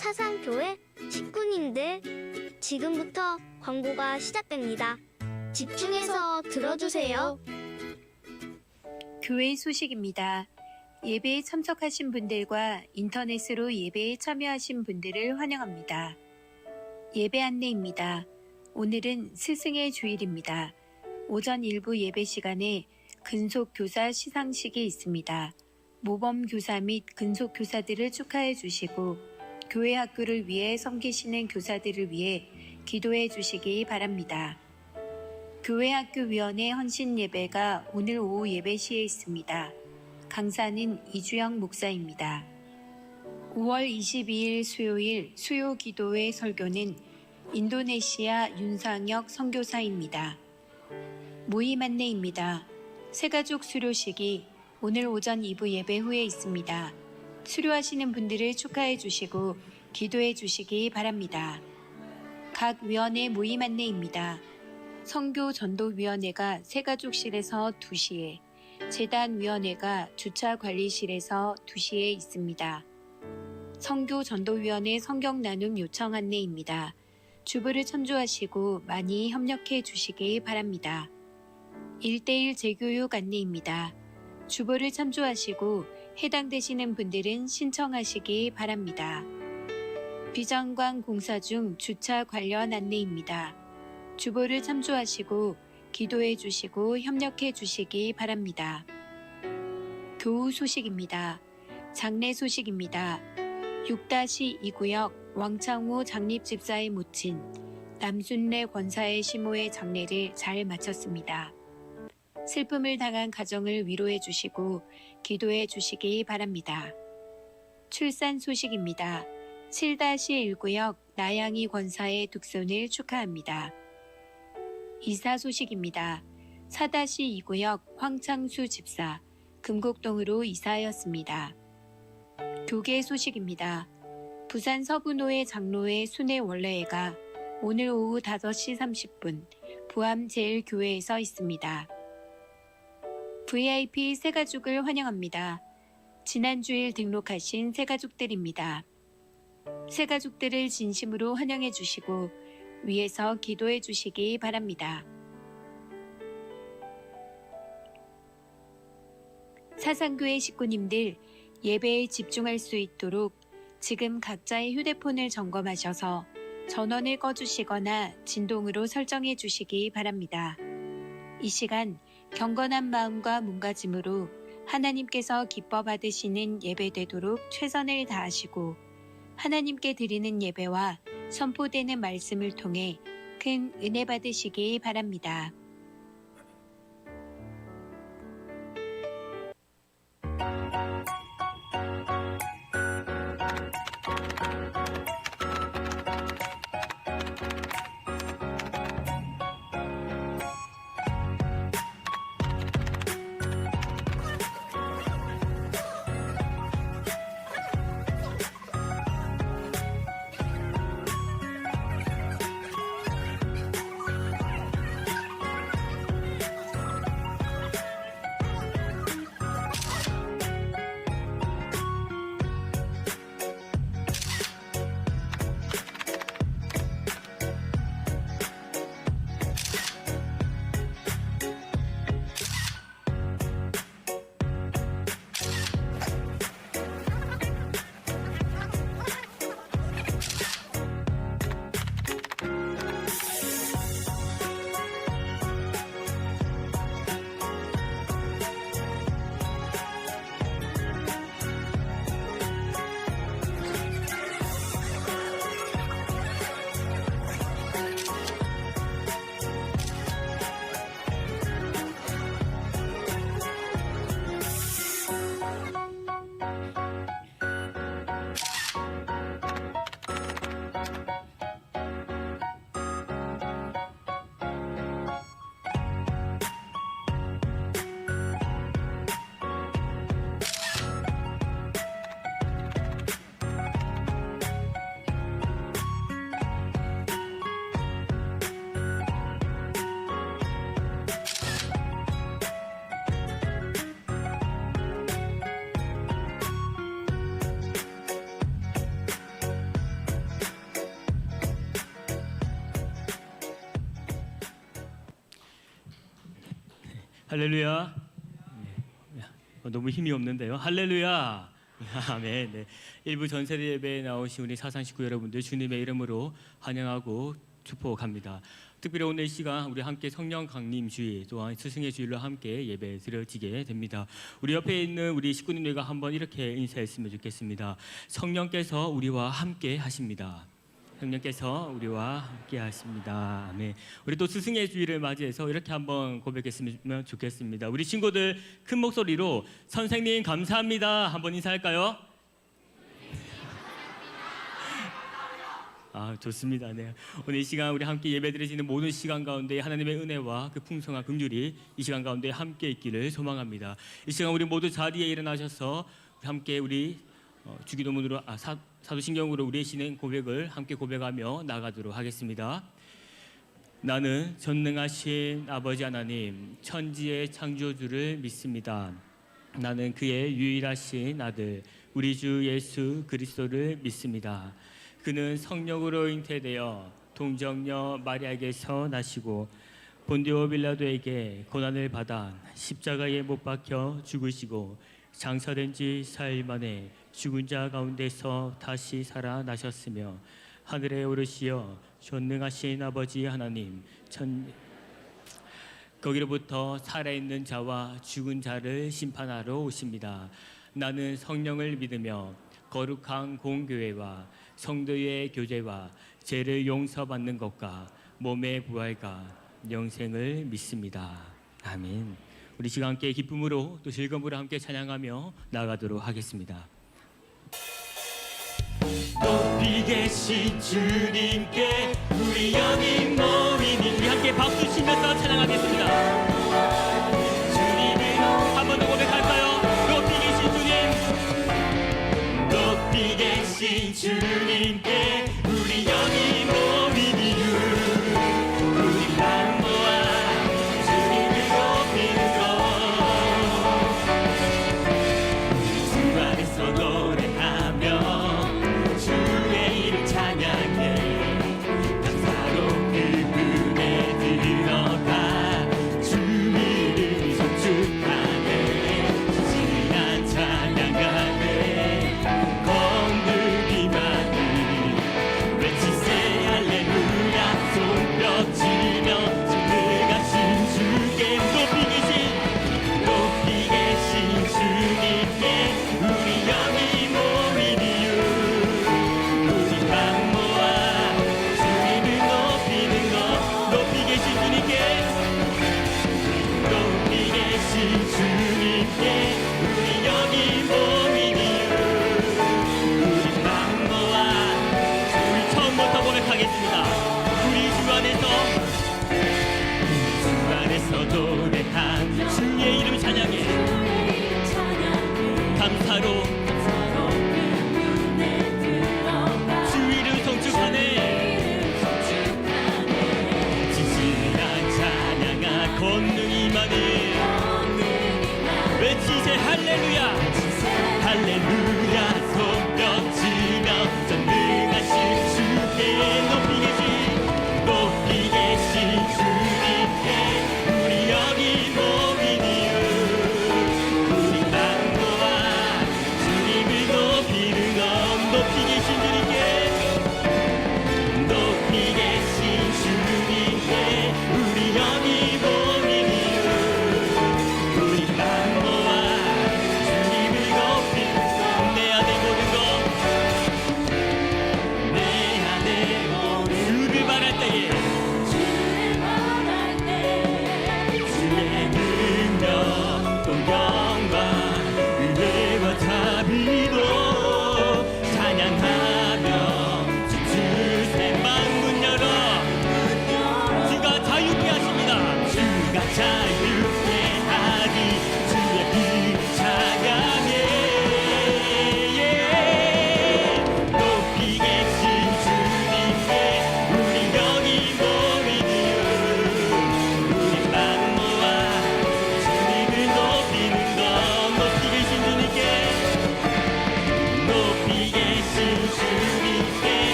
사상교회 식구님들, 지금부터 광고가 시작됩니다. 집중해서 들어주세요. 교회 소식입니다. 예배에 참석하신 분들과 인터넷으로 예배에 참여하신 분들을 환영합니다. 예배 안내입니다. 오늘은 스승의 주일입니다. 오전 일부 예배 시간에 근속교사 시상식이 있습니다. 모범교사 및 근속교사들을 축하해 주시고 교회 학교를 위해 섬기시는 교사들을 위해 기도해 주시기 바랍니다. 교회 학교위원회 헌신 예배가 오늘 오후 예배 시에 있습니다. 강사는 이주영 목사입니다. 5월 22일 수요일 수요 기도회 설교는 인도네시아 윤상혁 선교사입니다. 모임 안내입니다. 새가족 수료식이 오늘 오전 2부 예배 후에 있습니다. 수료하시는 분들을 축하해 주시고 기도해 주시기 바랍니다. 각 위원회 모임 안내입니다. 선교전도위원회가 새가족실에서 2시에, 재단위원회가 주차관리실에서 2시에 있습니다. 선교전도위원회 성경나눔 요청 안내입니다. 주부를 참조하시고 많이 협력해 주시기 바랍니다. 1대1 재교육 안내입니다. 주보를 참조하시고 해당되시는 분들은 신청하시기 바랍니다. 비전관 공사 중 주차 관련 안내입니다. 주보를 참조하시고 기도해 주시고 협력해 주시기 바랍니다. 교우 소식입니다. 장례 소식입니다. 6-2구역 왕창호 장립집사의 모친 남순례 권사의 시모의 장례를 잘 마쳤습니다. 슬픔을 당한 가정을 위로해 주시고 기도해 주시기 바랍니다. 출산 소식입니다. 7-1구역 나양이 권사의 득손을 축하합니다. 이사 소식입니다. 4-2구역 황창수 집사 금곡동으로 이사하였습니다. 교계 소식입니다. 부산 서부노회 장로회 순회 원래회가 오늘 오후 5시 30분 부암제일교회에서 있습니다. VIP 새가족을 환영합니다. 지난 주일 등록하신 새가족들입니다. 새가족들을 진심으로 환영해 주시고 위에서 기도해 주시기 바랍니다. 사상교회 식구님들, 예배에 집중할 수 있도록 지금 각자의 휴대폰을 점검하셔서 전원을 꺼주시거나 진동으로 설정해 주시기 바랍니다. 이 시간 경건한 마음과 몸가짐으로 하나님께서 기뻐 받으시는 예배되도록 최선을 다하시고 하나님께 드리는 예배와 선포되는 말씀을 통해 큰 은혜 받으시기 바랍니다. 할렐루야. 네. 너무 힘이 없는데요. 할렐루야. 아멘. 네. 일부 전세대 예배에 나오신 우리 사상 식구 여러분들 주님의 이름으로 환영하고 축복합니다. 특별히 오늘 이 시간 우리 함께 성령 강림 주일 또한 스승의 주일로 함께 예배 드려지게 됩니다. 우리 옆에 있는 우리 식구님들과 한번 이렇게 인사했으면 좋겠습니다. 성령께서 우리와 함께 하십니다. 성령께서 우리와 함께 하십니다. 아멘. 우리 또 스승의 주일을 맞이해서 이렇게 한번 고백했으면 좋겠습니다. 우리 친구들 큰 목소리로 선생님 감사합니다 한번 인사할까요? 좋습니다. 네. 오늘 이 시간 우리 함께 예배드리시는 모든 시간 가운데 하나님의 은혜와 그 풍성한 긍휼이 이 시간 가운데 함께 있기를 소망합니다. 이 시간 우리 모두 자리에 일어나셔서 함께 우리 주기도문으로 사도신경으로 우리의 신앙 고백을 함께 고백하며 나가도록 하겠습니다. 나는 전능하신 아버지 하나님 천지의 창조주를 믿습니다. 나는 그의 유일하신 아들 우리 주 예수 그리스도를 믿습니다. 그는 성령으로 잉태되어 동정녀 마리아에게서 나시고 본디오 빌라도에게 고난을 받아 십자가에 못 박혀 죽으시고 장사된 지 4일 만에 죽은 자 가운데서 다시 살아나셨으며 하늘에 오르시어 전능하신 아버지 하나님 거기로부터 살아있는 자와 죽은 자를 심판하러 오십니다. 나는 성령을 믿으며 거룩한 공교회와 성도의 교제와 죄를 용서받는 것과 몸의 부활과 영생을 믿습니다. 아멘. 우리 시간 함께 기쁨으로 또 즐거움으로 함께 찬양하며 나아가도록 하겠습니다. 높이 계신 주님께 우리 영이 모이니 우리 함께 박수 치면서 찬양하겠습니다. 주님을 한 번 더 고백할까요? 높이 계신 주님, 높이 계신 주님께 우리 영이 모이니 우리 마음 모아 주님을 높이는 것 주 안에서 노래하며 주의 이름 찬양해 감사로 그분에 들어가 주 이름 송축하네 진한 찬양하네 건들기만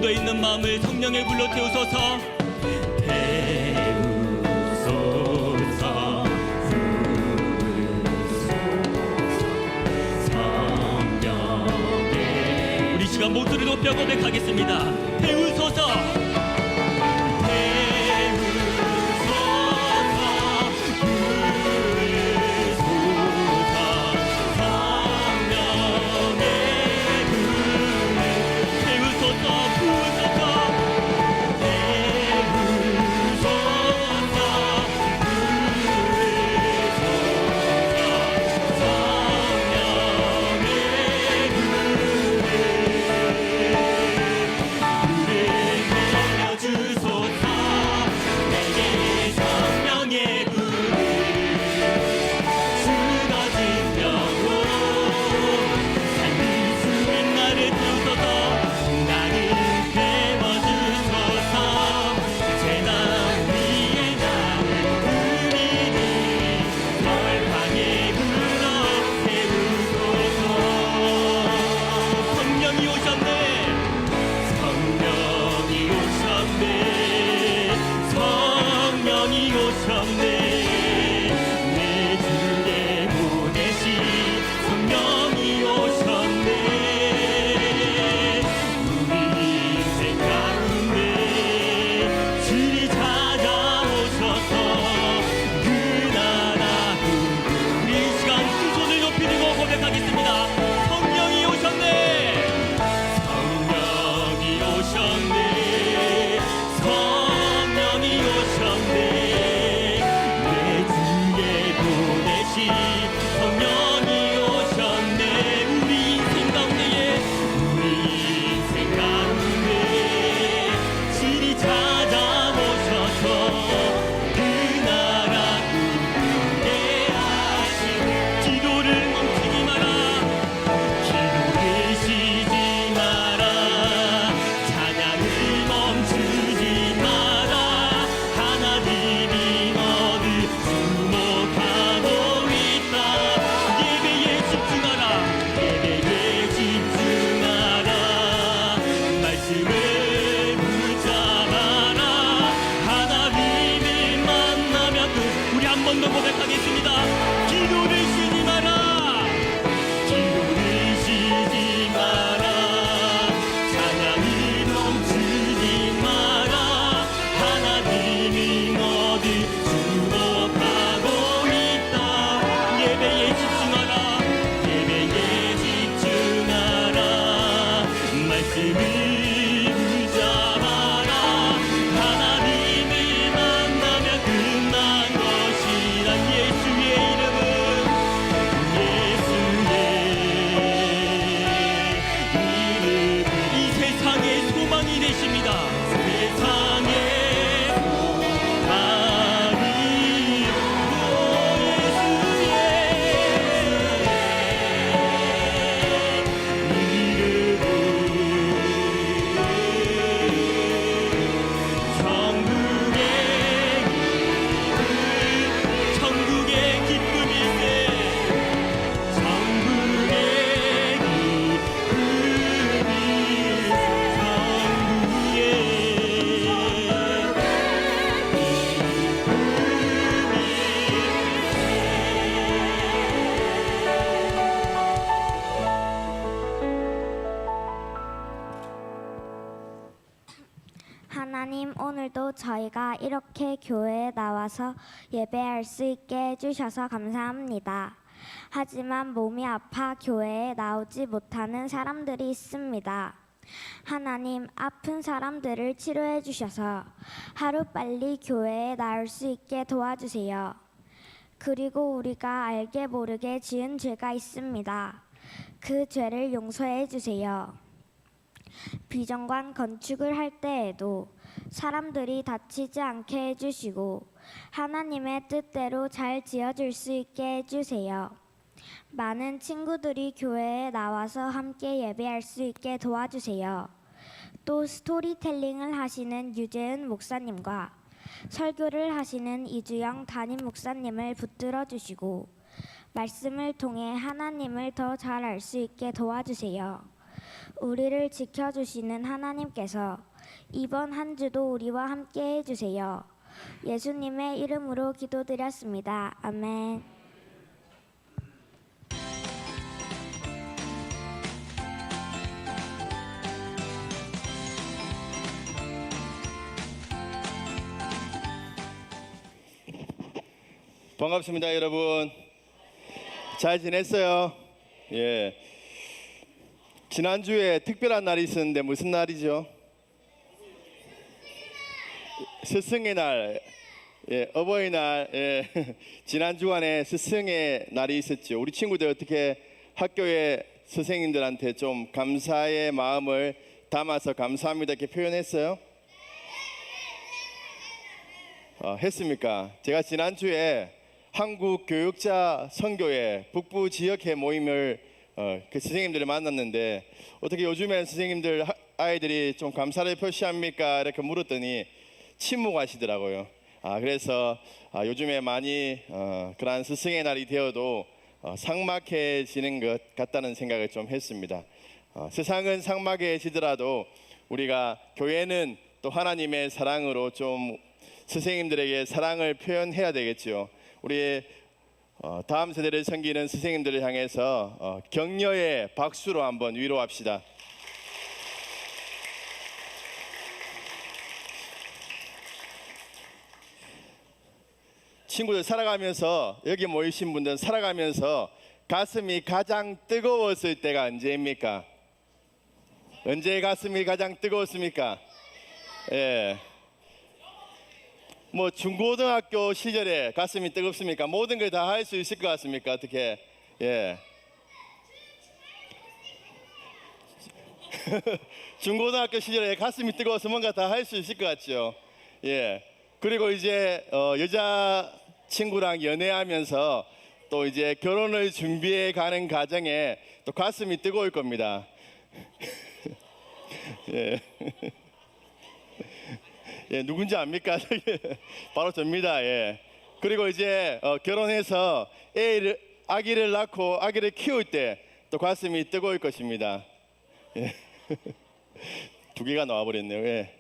묻어있는 마음을 성령의 불로 태우소서. 태우소서 성령의 우리 시간 목소리 높여 고백하겠습니다. 태우소서. 하나님, 오늘도 저희가 이렇게 교회에 나와서 예배할 수 있게 해주셔서 감사합니다. 하지만 몸이 아파 교회에 나오지 못하는 사람들이 있습니다. 하나님, 아픈 사람들을 치료해 주셔서 하루빨리 교회에 나올 수 있게 도와주세요. 그리고 우리가 알게 모르게 지은 죄가 있습니다. 그 죄를 용서해 주세요. 비정관 건축을 할 때에도 사람들이 다치지 않게 해주시고 하나님의 뜻대로 잘 지어질 수 있게 해주세요. 많은 친구들이 교회에 나와서 함께 예배할 수 있게 도와주세요. 또 스토리텔링을 하시는 유재은 목사님과 설교를 하시는 이주영 담임 목사님을 붙들어 주시고 말씀을 통해 하나님을 더 잘 알 수 있게 도와주세요. 우리를 지켜주시는 하나님께서 이번 한 주도 우리와 함께 해주세요. 예수님의 이름으로 기도드렸습니다. 아멘. 반갑습니다, 여러분. 잘 지냈어요? 예. 지난주에 특별한 날이 있었는데 무슨 날이죠? 스승의 날, 예, 어버이날. 예. 지난 주간에 스승의 날이 있었죠. 우리 친구들 어떻게 학교의 선생님들한테 좀 감사의 마음을 담아서 감사합니다 이렇게 표현했어요? 했습니까? 제가 지난주에 한국교육자 선교회 북부 지역회 모임을 그 선생님들을 만났는데 어떻게 요즘엔 선생님들 아이들이 좀 감사를 표시합니까? 이렇게 물었더니 침묵하시더라고요. 그래서 요즘에 많이 그러한 스승의 날이 되어도 삭막해지는 것 같다는 생각을 좀 했습니다. 세상은 삭막해지더라도 우리가 교회는 또 하나님의 사랑으로 좀 선생님들에게 사랑을 표현해야 되겠죠. 우리 다음 세대를 섬기는 선생님들을 향해서 격려의 박수로 한번 위로합시다. 친구들 살아가면서 여기 모이신 분들은 살아가면서 가슴이 가장 뜨거웠을 때가 언제입니까? 언제 가슴이 가장 뜨거웠습니까? 예. 뭐 중고등학교 시절에 가슴이 뜨겁습니까? 모든 걸 다 할 수 있을 것 같습니까? 어떻게? 예. 중고등학교 시절에 가슴이 뜨거워서 뭔가 다 할 수 있을 것 같죠. 예. 그리고 이제 여자 친구랑 연애하면서 또 이제 결혼을 준비해 가는 과정에 또 가슴이 뜨거울 겁니다. 예. 예, 누군지 압니까? 바로 접니다. 예. 그리고 이제 결혼해서 아기를 낳고 아기를 키울 때 또 가슴이 뜨거울 것입니다. 예. 두 개가 나와버렸네요. 예.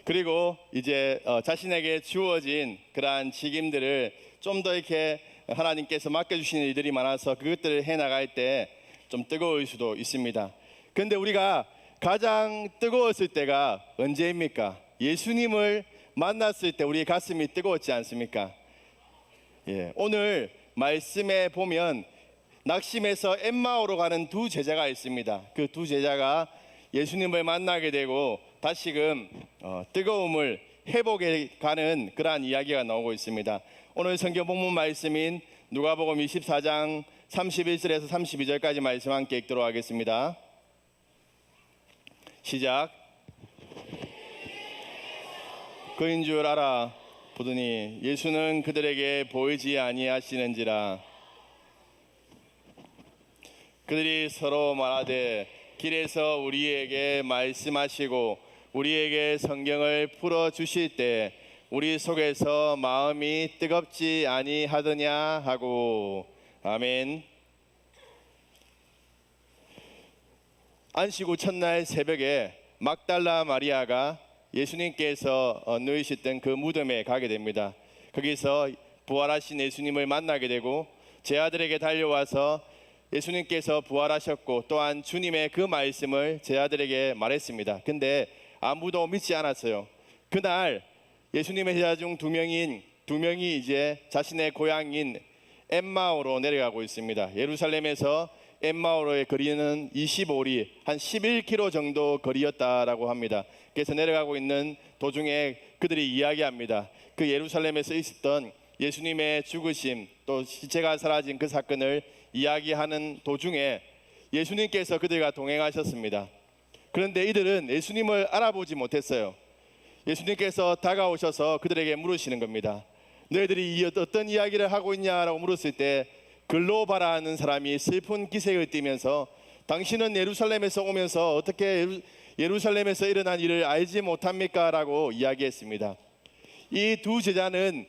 그리고 이제 자신에게 주어진 그러한 책임들을 좀 더 이렇게 하나님께서 맡겨주시는 일들이 많아서 그것들을 해나갈 때 좀 뜨거울 수도 있습니다. 그런데 우리가 가장 뜨거웠을 때가 언제입니까? 예수님을 만났을 때 우리 가슴이 뜨거웠지 않습니까? 예, 오늘 말씀에 보면 낙심해서 엠마오로 가는 두 제자가 있습니다. 그 두 제자가 예수님을 만나게 되고 다시금 뜨거움을 회복해 가는 그러한 이야기가 나오고 있습니다. 오늘 성경 본문 말씀인 누가복음 24장 31절에서 32절까지 말씀 함께 읽도록 하겠습니다. 시작. 그인 줄 알아 보더니 예수는 그들에게 보이지 아니하시는지라. 그들이 서로 말하되 길에서 우리에게 말씀하시고 우리에게 성경을 풀어 주실 때 우리 속에서 마음이 뜨겁지 아니하더냐 하고. 아멘. 안식 후 첫날 새벽에 막달라 마리아가 예수님께서 누이셨던 그 무덤에 가게 됩니다. 거기서 부활하신 예수님을 만나게 되고 제 아들에게 달려와서 예수님께서 부활하셨고 또한 주님의 그 말씀을 제 아들에게 말했습니다. 근데 아무도 믿지 않았어요. 그날 예수님의 제자 중 두 명이 이제 자신의 고향인 엠마오로 내려가고 있습니다. 예루살렘에서 엠마오로의 거리는 25리, 한 11km 정도 거리였다라고 합니다. 그래서 내려가고 있는 도중에 그들이 이야기합니다. 그 예루살렘에서 있었던 예수님의 죽으심, 또 시체가 사라진 그 사건을 이야기하는 도중에 예수님께서 그들과 동행하셨습니다. 그런데 이들은 예수님을 알아보지 못했어요. 예수님께서 다가오셔서 그들에게 물으시는 겁니다. 너희들이 어떤 이야기를 하고 있냐라고 물었을 때 글로바라 하는 사람이 슬픈 기색을 띠면서 당신은 예루살렘에서 오면서 어떻게 예루살렘에서 일어난 일을 알지 못합니까? 라고 이야기했습니다. 이 두 제자는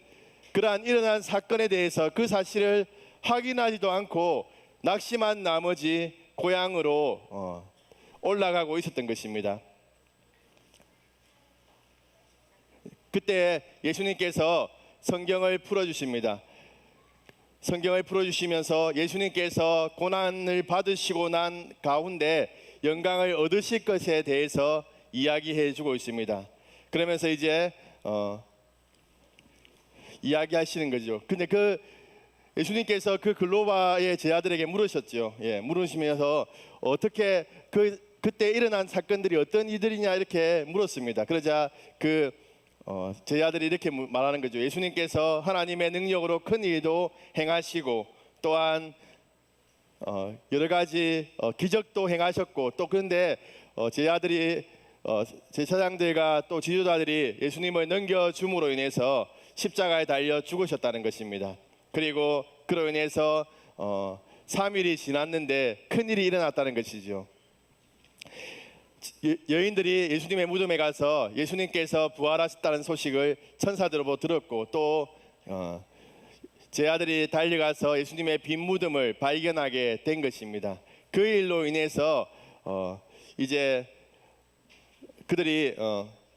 그러한 일어난 사건에 대해서 그 사실을 확인하지도 않고 낙심한 나머지 고향으로 올라가고 있었던 것입니다. 그때 예수님께서 성경을 풀어주십니다. 성경을 풀어주시면서 예수님께서 고난을 받으시고 난 가운데 영광을 얻으실 것에 대해서 이야기해 주고 있습니다. 그러면서 이제 이야기하시는 거죠. 근데 그 예수님께서 그 글로바의 제자들에게 물으셨죠. 물으시면서 어떻게 그때 일어난 사건들이 어떤 이들이냐 이렇게 물었습니다. 그러자 제자들이 이렇게 말하는 거죠. 예수님께서 하나님의 능력으로 큰 일도 행하시고 또한 여러 가지 기적도 행하셨고 또 그런데 제사장들과 또 지도자들이 예수님을 넘겨줌으로 인해서 십자가에 달려 죽으셨다는 것입니다. 그리고 그로 인해서 3일이 지났는데 큰일이 일어났다는 것이죠. 여인들이 예수님의 무덤에 가서 예수님께서 부활하셨다는 소식을 천사들로부터 들었고 또 제 아들이 달려가서 예수님의 빈 무덤을 발견하게 된 것입니다. 그 일로 인해서 이제 그들이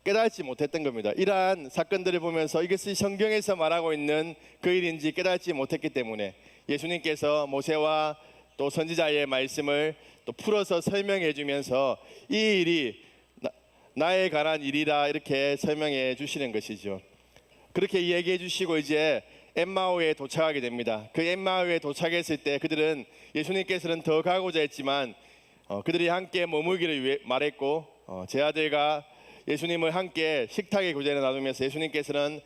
깨닫지 못했던 겁니다. 이러한 사건들을 보면서 이것이 성경에서 말하고 있는 그 일인지 깨닫지 못했기 때문에 예수님께서 모세와 또 선지자의 말씀을 또 풀어서 설명해 주면서 이 일이 나에 관한 일이라 이렇게 설명해 주시는 것이죠. 그렇게 얘기해 주시고 이제 엠마오에 도착하게 됩니다. 그 엠마오에 도착했을 때 그들은 예수님께서는 더 가고자 했지만 그들이 함께 머물기를 말했고 제 아들과 예수님을 함께 식탁의 교제를 나누면서 예수님께서는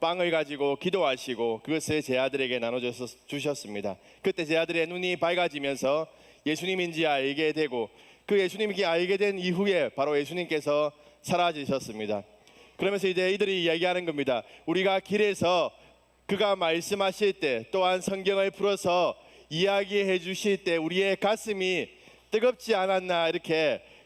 빵을 가지고 기도하시고 그것을 제 아들에게 나눠주셨습니다. 그때 제 아들의 눈이 밝아지면서 예수님인지 알게 되고 그 예수님이 알게 된 이후에 바로 예수님께서 사라지셨습니다. 그러면서 이제 이들이 이야기하는 겁니다. 우리가 길에서 그가 말씀하실 때 또한 성경을 풀어서 이야기해 주실 때 우리의 가슴이 뜨겁지 않았나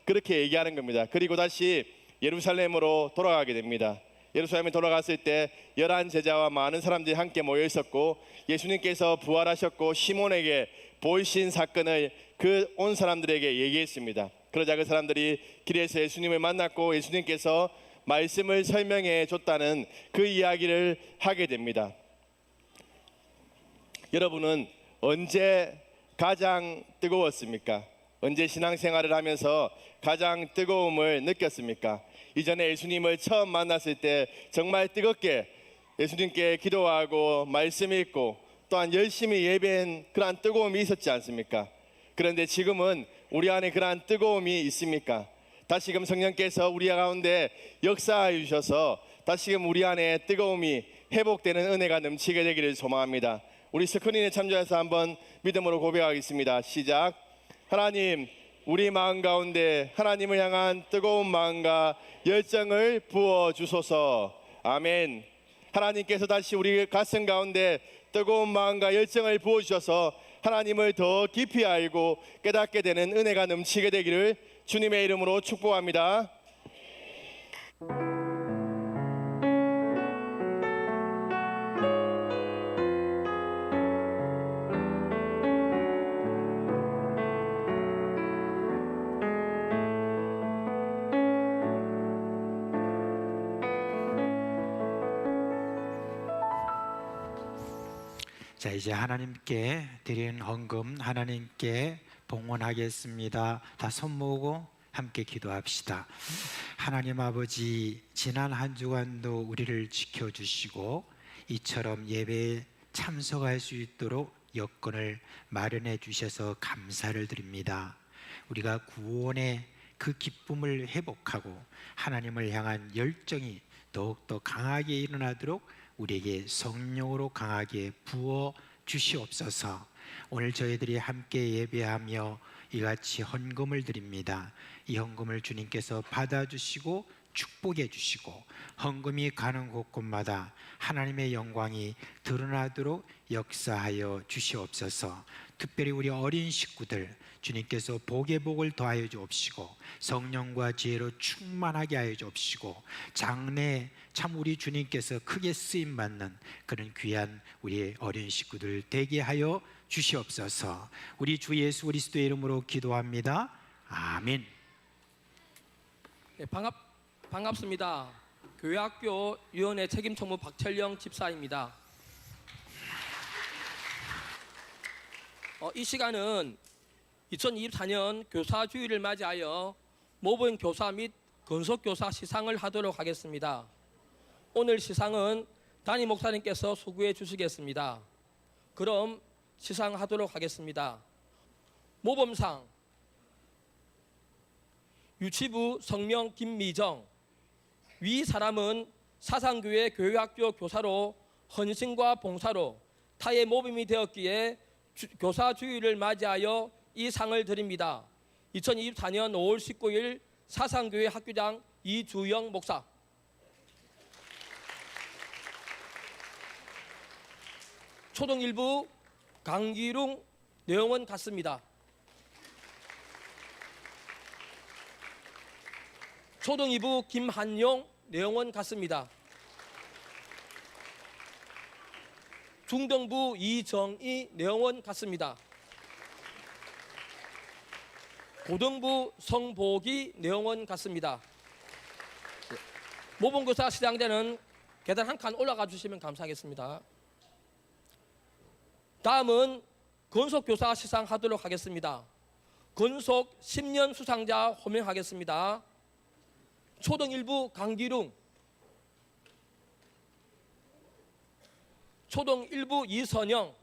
그렇게 얘기하는 겁니다. 그리고 다시 예루살렘으로 돌아가게 됩니다. 예루살렘에 돌아갔을 때 11 제자와 많은 사람들이 함께 모여 있었고 예수님께서 부활하셨고 시몬에게 보이신 사건을 그 온 사람들에게 얘기했습니다. 그러자 그 사람들이 길에서 예수님을 만났고 예수님께서 말씀을 설명해 줬다는 그 이야기를 하게 됩니다. 여러분은 언제 가장 뜨거웠습니까? 언제 신앙생활을 하면서 가장 뜨거움을 느꼈습니까? 이전에 예수님을 처음 만났을 때 정말 뜨겁게 예수님께 기도하고 말씀 읽고 또한 열심히 예배한 그러한 뜨거움이 있었지 않습니까? 그런데 지금은 우리 안에 그러한 뜨거움이 있습니까? 다시금 성령께서 우리 가운데 역사해 주셔서 다시금 우리 안에 뜨거움이 회복되는 은혜가 넘치게 되기를 소망합니다. 우리 스크린에 참조해서 한번 믿음으로 고백하겠습니다. 시작. 하나님, 우리 마음 가운데 하나님을 향한 뜨거운 마음과 열정을 부어 주소서. 아멘. 하나님께서 다시 우리 가슴 가운데 뜨거운 마음과 열정을 부어 주셔서 하나님을 더 깊이 알고 깨닫게 되는 은혜가 넘치게 되기를 주님의 이름으로 축복합니다. 자, 이제 하나님께 드리는 헌금 하나님께 봉헌하겠습니다. 다 손 모으고 함께 기도합시다. 하나님 아버지, 지난 한 주간도 우리를 지켜주시고 이처럼 예배에 참석할 수 있도록 여건을 마련해 주셔서 감사를 드립니다. 우리가 구원의 그 기쁨을 회복하고 하나님을 향한 열정이 더욱더 강하게 일어나도록 우리에게 성령으로 강하게 부어 주시옵소서. 오늘 저희들이 함께 예배하며 이같이 헌금을 드립니다. 이 헌금을 주님께서 받아주시고 축복해 주시고 헌금이 가는 곳곳마다 하나님의 영광이 드러나도록 역사하여 주시옵소서. 특별히 우리 어린 식구들 주님께서 복의 복을 더하여 주옵시고 성령과 지혜로 충만하게 하여 주옵시고 장래에 참 우리 주님께서 크게 쓰임 받는 그런 귀한 우리 어린 식구들 되게 하여 주시옵소서. 우리 주 예수 그리스도의 이름으로 기도합니다. 아멘. 네, 반갑습니다. 교회학교 위원회 책임총무 박철영 집사입니다. 이 시간은 2024년 교사주의를 맞이하여 모범 교사 및 건속교사 시상을 하도록 하겠습니다. 오늘 시상은 담임 목사님께서 수고해 주시겠습니다. 그럼 시상하도록 하겠습니다. 모범상 유치부 성명 김미정. 위 사람은 사상교회 교회학교 교사로 헌신과 봉사로 타의 모범이 되었기에 교사주의를 맞이하여 이 상을 드립니다. 2024년 5월 19일 사상교회 학교장 이주영 목사. 초등 1부 강기룽 내용은 같습니다. 초등 2부 김한용 내용은 같습니다. 중등부 이정희 내용은 같습니다. 고등부 성보기 내용은 같습니다. 모범교사 시상대는 계단 한 칸 올라가 주시면 감사하겠습니다. 다음은 건속교사 시상하도록 하겠습니다. 건속 10년 수상자 호명하겠습니다. 초등 1부 강기룽, 초등 1부 이선영,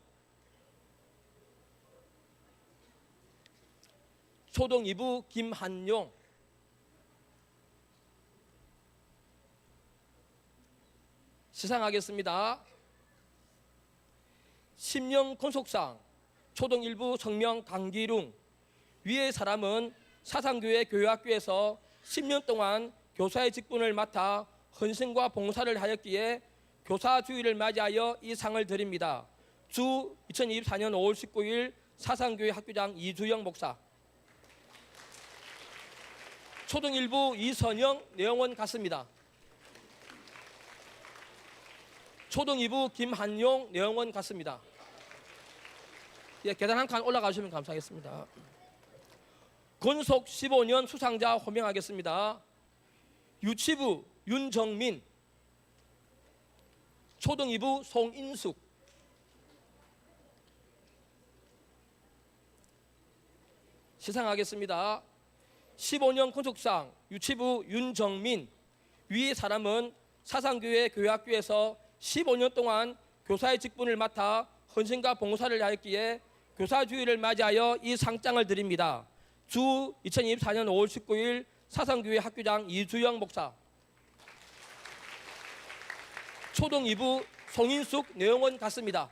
초등 2부 김한용, 시상하겠습니다. 10년 건속상 초등 1부 성명 강기룽. 위의 사람은 사상교회 교회학교에서 10년 동안 교사의 직분을 맡아 헌신과 봉사를 하였기에 교사주의를 맞이하여 이 상을 드립니다. 주 2024년 5월 19일 사상교회 학교장 이주영 목사. 초등 1부 이선영 내용은 같습니다. 초등 2부 김한용 내용은 같습니다. 예, 계단 한 칸 올라가 주시면 감사하겠습니다. 건속 15년 수상자 호명하겠습니다. 유치부 윤정민, 초등 2부 송인숙, 시상하겠습니다. 15년 건속상 유치부 윤정민. 위의 사람은 사상교회 교회학교에서 15년 동안 교사의 직분을 맡아 헌신과 봉사를 하였기에 교사주의를 맞이하여 이 상장을 드립니다. 주 2024년 5월 19일 사상교회 학교장 이주영 목사. 초등 2부 송인숙 내용은 같습니다.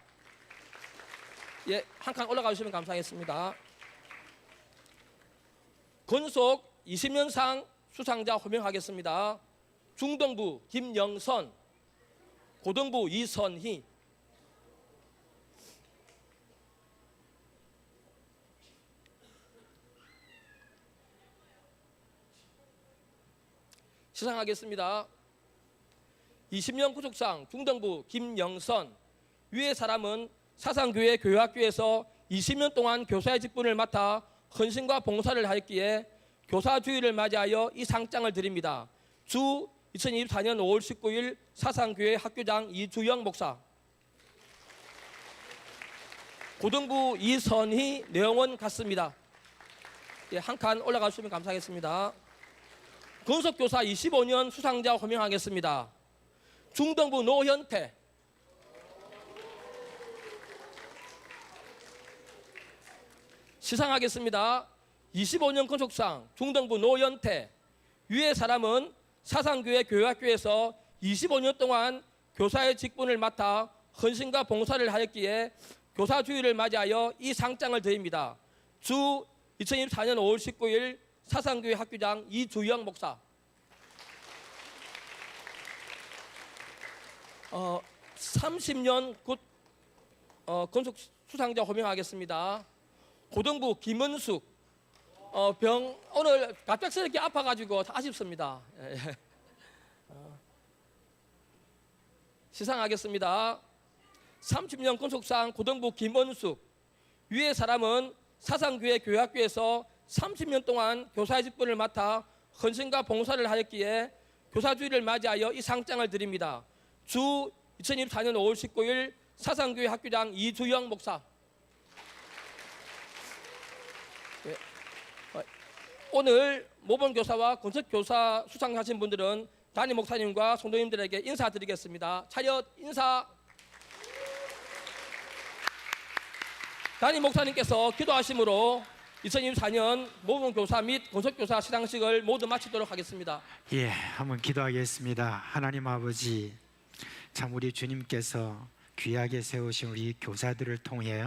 예, 한 칸 올라가 주시면 감사하겠습니다. 건속 20년상 수상자 호명하겠습니다. 중등부 김영선, 고등부 이선희, 시상하겠습니다. 20년 구속상 중등부 김영선. 위의 사람은 사상교회 교회학교에서 20년 동안 교사의 직분을 맡아 헌신과 봉사를 하였기에 교사주의를 맞이하여 이 상장을 드립니다. 주 2024년 5월 19일 사상교회 학교장 이주영 목사. 고등부 이선희 내용은 같습니다. 예, 한 칸 올라가 주시면 감사하겠습니다. 건속교사 25년 수상자 호명하겠습니다. 중등부 노현태, 시상하겠습니다. 25년 건속상 중등부 노현태. 위의 사람은 사상교회 교회학교에서 25년 동안 교사의 직분을 맡아 헌신과 봉사를 하였기에 교사주의를 맞이하여 이 상장을 드립니다. 주 2024년 5월 19일 사상교회 학교장 이주영 목사. 30년 건속 수상자 호명하겠습니다. 고등부 김은숙. 오늘 갑작스럽게 아파가지고 아쉽습니다. 시상하겠습니다. 30년 건속상 고등부 김은숙. 위의 사람은 사상교회 교회학교에서 30년 동안 교사의 직분을 맡아 헌신과 봉사를 하였기에 교사주의를 맞이하여 이 상장을 드립니다. 주 2024년 5월 19일 사상교회 학교장 이주영 목사. 네. 오늘 모범 교사와 건석 교사 수상하신 분들은 담임 목사님과 성도님들에게 인사드리겠습니다. 차렷 인사. 담임 목사님께서 기도하심으로 2024년 모범 교사 및 건석 교사 시상식을 모두 마치도록 하겠습니다. 예, 한번 기도하겠습니다. 하나님 아버지, 참 우리 주님께서 귀하게 세우신 우리 교사들을 통해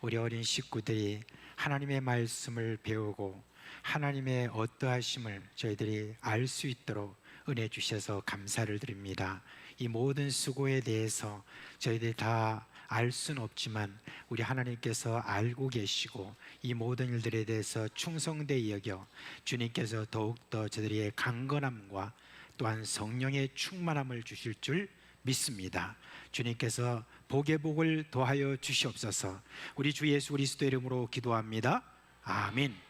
우리 어린 식구들이 하나님의 말씀을 배우고 하나님의 어떠하심을 저희들이 알 수 있도록 은혜 주셔서 감사를 드립니다. 이 모든 수고에 대해서 저희들이 다 알 수는 없지만 우리 하나님께서 알고 계시고 이 모든 일들에 대해서 충성되이 여겨 주님께서 더욱더 저희들의 강건함과 또한 성령의 충만함을 주실 줄 믿습니다. 주님께서 복의 복을 더하여 주시옵소서. 우리 주 예수 그리스도 이름으로 기도합니다. 아멘.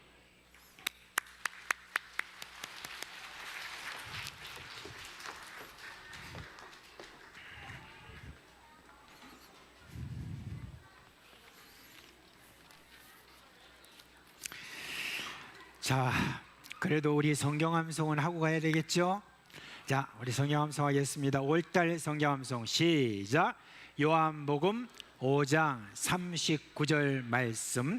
자, 그래도 우리 성경함송은 하고 가야 되겠죠? 자, 우리 성경함송 하겠습니다. 5월달 성경함송 시작. 요한복음 5장 39절 말씀.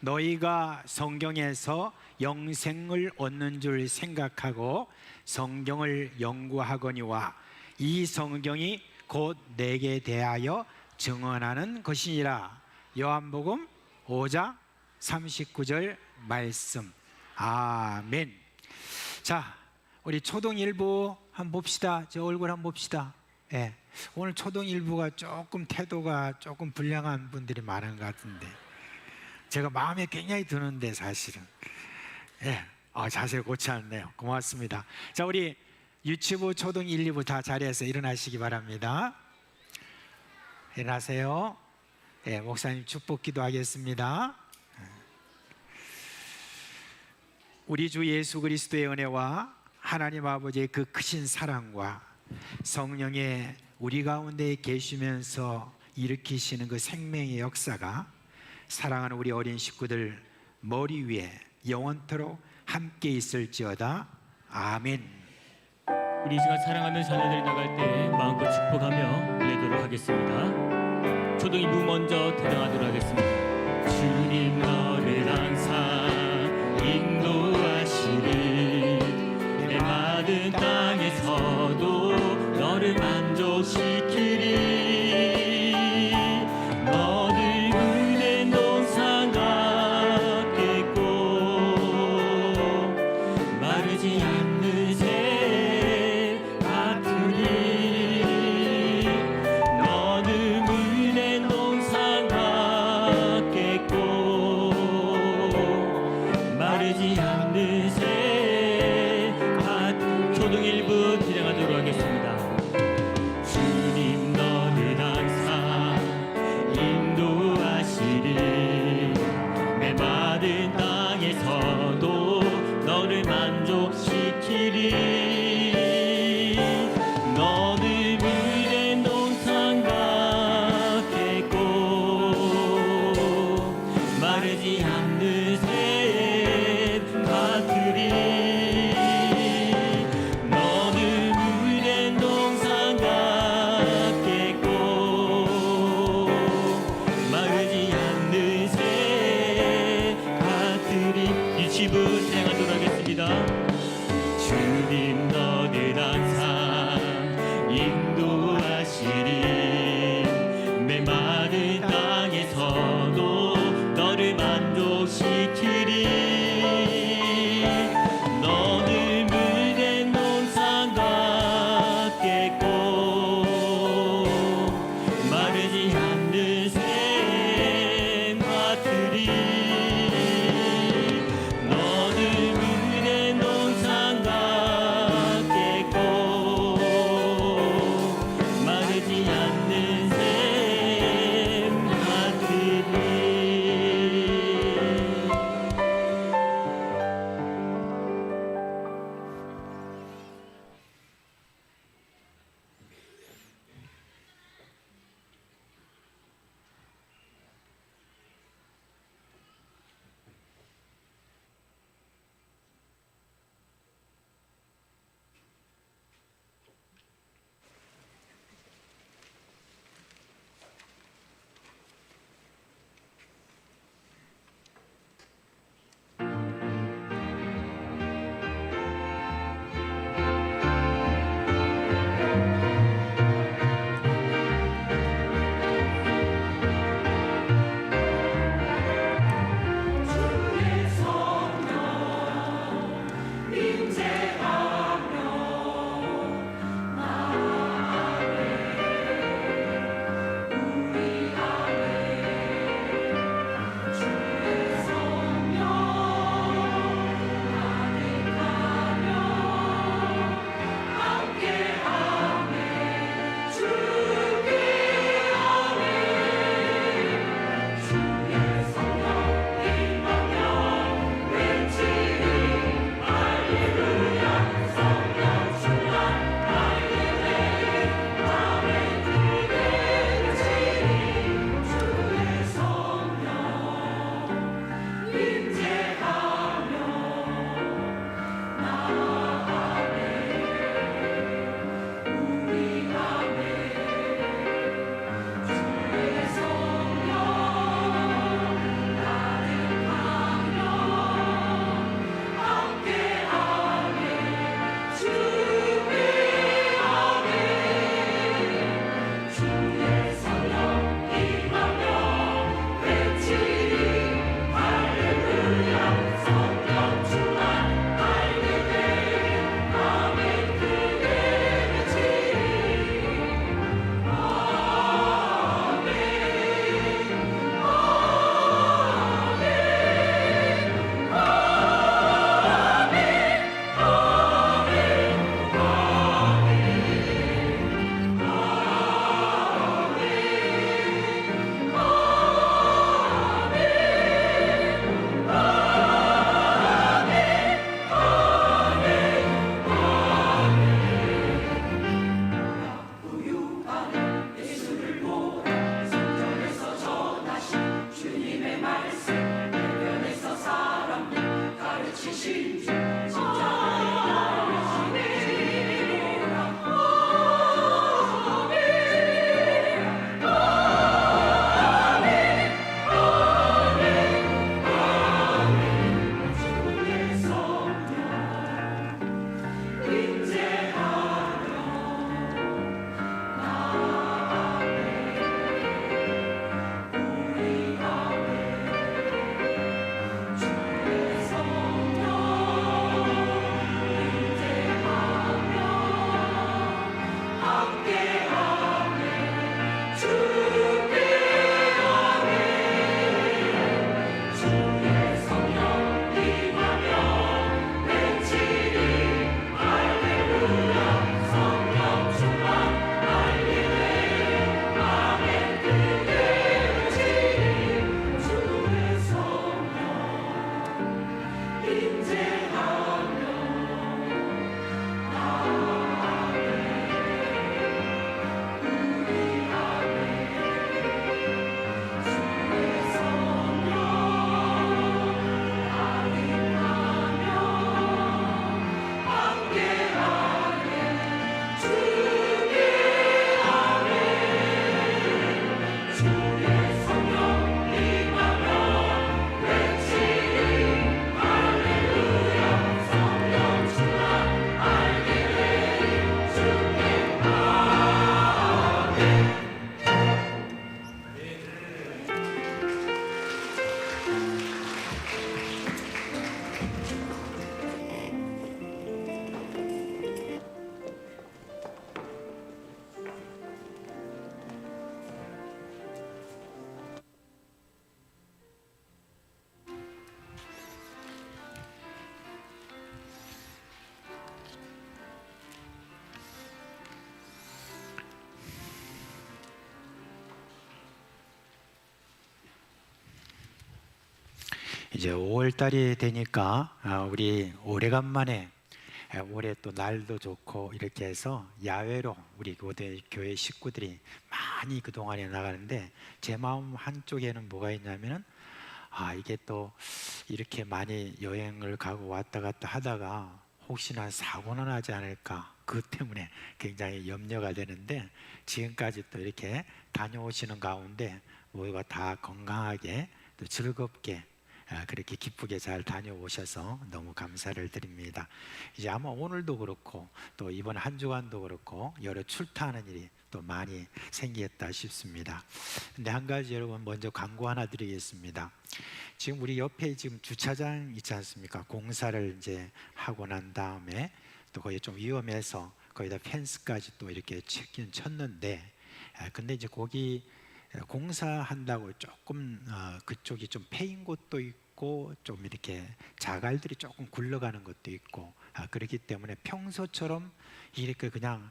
너희가 성경에서 영생을 얻는 줄 생각하고 성경을 연구하거니와 이 성경이 곧 내게 대하여 증언하는 것이니라. 요한복음 5장 39절 말씀. 아멘. 자, 우리 초등 일부 한번 봅시다. 저 얼굴 한번 봅시다. 예. 오늘 초등 일부가 조금 태도가 조금 불량한 분들이 많은 것 같은데 제가 마음에 굉장히 드는데 사실은 예. 자세히 고치 않네요. 고맙습니다. 자, 우리 유치부 초등 1, 2부 다 자리에서 일어나시기 바랍니다. 일어나세요. 예, 목사님 축복 기도하겠습니다. 우리 주 예수 그리스도의 은혜와 하나님 아버지의 그 크신 사랑과 성령의 우리 가운데 계시면서 일으키시는 그 생명의 역사가 사랑하는 우리 어린 식구들 머리 위에 영원토록 함께 있을지어다. 아멘. 우리 이 시간 사랑하는 자녀들이 나갈 때 마음껏 축복하며 보내도록 하겠습니다. 초등 2부 먼저 대령하도록 하겠습니다. 주님 너를 항상 인도하시니 내 많은 땅에서도 너를 만족시키리. 너를 은혜 농상 같겠고 마르지 않는 새 같으니. 너는 은혜 농상 같겠고 마르지 않는 새 같은. 초등 1부 진행하도록 하겠습니다. 주님 너는 항상 인도하시리. 내 많은 땅에서도 너를 만족시키리. 너는 은혜 농상 같겠고 마르지 않는 새 같으리. 너는 은혜 이제 5월 달이 되니까 우리 오래간만에 올해 또 날도 좋고 이렇게 해서 야외로 우리 교회 식구들이 많이 그동안에 나가는데 제 마음 한쪽에는 뭐가 있냐면은 이게 또 이렇게 많이 여행을 가고 왔다 갔다 하다가 혹시나 사고는 나지 않을까, 그것 때문에 굉장히 염려가 되는데, 지금까지 또 이렇게 다녀오시는 가운데 모두가 다 건강하게 또 즐겁게 그렇게 기쁘게 잘 다녀오셔서 너무 감사를 드립니다. 이제 아마 오늘도 그렇고 또 이번 한 주간도 그렇고 여러 출타하는 일이 또 많이 생기겠다 싶습니다. 근데 한 가지 여러분 먼저 광고 하나 드리겠습니다. 지금 우리 옆에 지금 주차장 있지 않습니까? 공사를 이제 하고 난 다음에 또 거기 좀 위험해서 거기다 펜스까지 또 이렇게 치긴 쳤는데, 근데 이제 거기 공사한다고 조금 그쪽이 좀 패인 곳도 있고 좀 이렇게 자갈들이 조금 굴러가는 것도 있고 그렇기 때문에 평소처럼 이렇게 그냥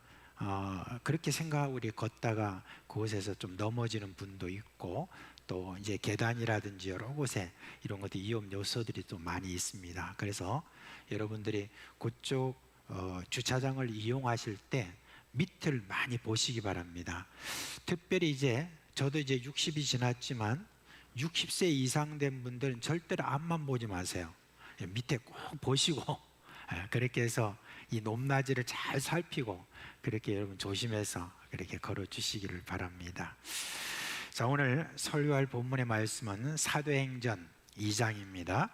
그렇게 생각하고 우리 걷다가 그곳에서 좀 넘어지는 분도 있고, 또 이제 계단이라든지 여러 곳에 이런 것들 위험 요소들이 또 많이 있습니다. 그래서 여러분들이 그쪽 주차장을 이용하실 때 밑을 많이 보시기 바랍니다. 특별히 이제 저도 이제 60이 지났지만 60세 이상 된 분들은 절대로 앞만 보지 마세요. 밑에 꼭 보시고 그렇게 해서 이 높낮이를 잘 살피고 그렇게 여러분 조심해서 그렇게 걸어 주시기를 바랍니다. 자, 오늘 설교할 본문의 말씀은 사도행전 2장입니다.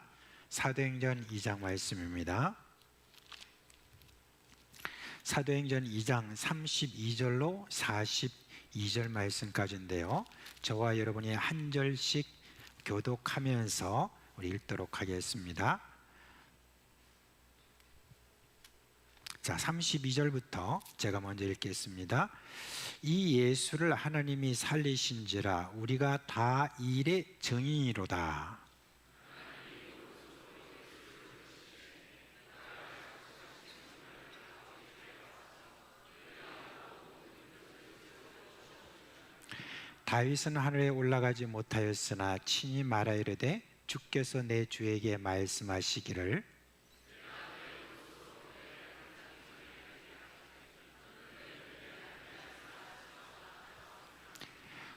사도행전 2장 말씀입니다. 사도행전 2장 32절로 42절 말씀까지인데요. 저와 여러분이 한 절씩 교독하면서 우리 읽도록 하겠습니다. 자, 32절부터 제가 먼저 읽겠습니다. 이 예수를 하나님이 살리신지라 우리가 다 이 일의 증인이로다. 다윗은 하늘에 올라가지 못하였으나 친히 말하이르되 주께서 내 주에게 말씀하시기를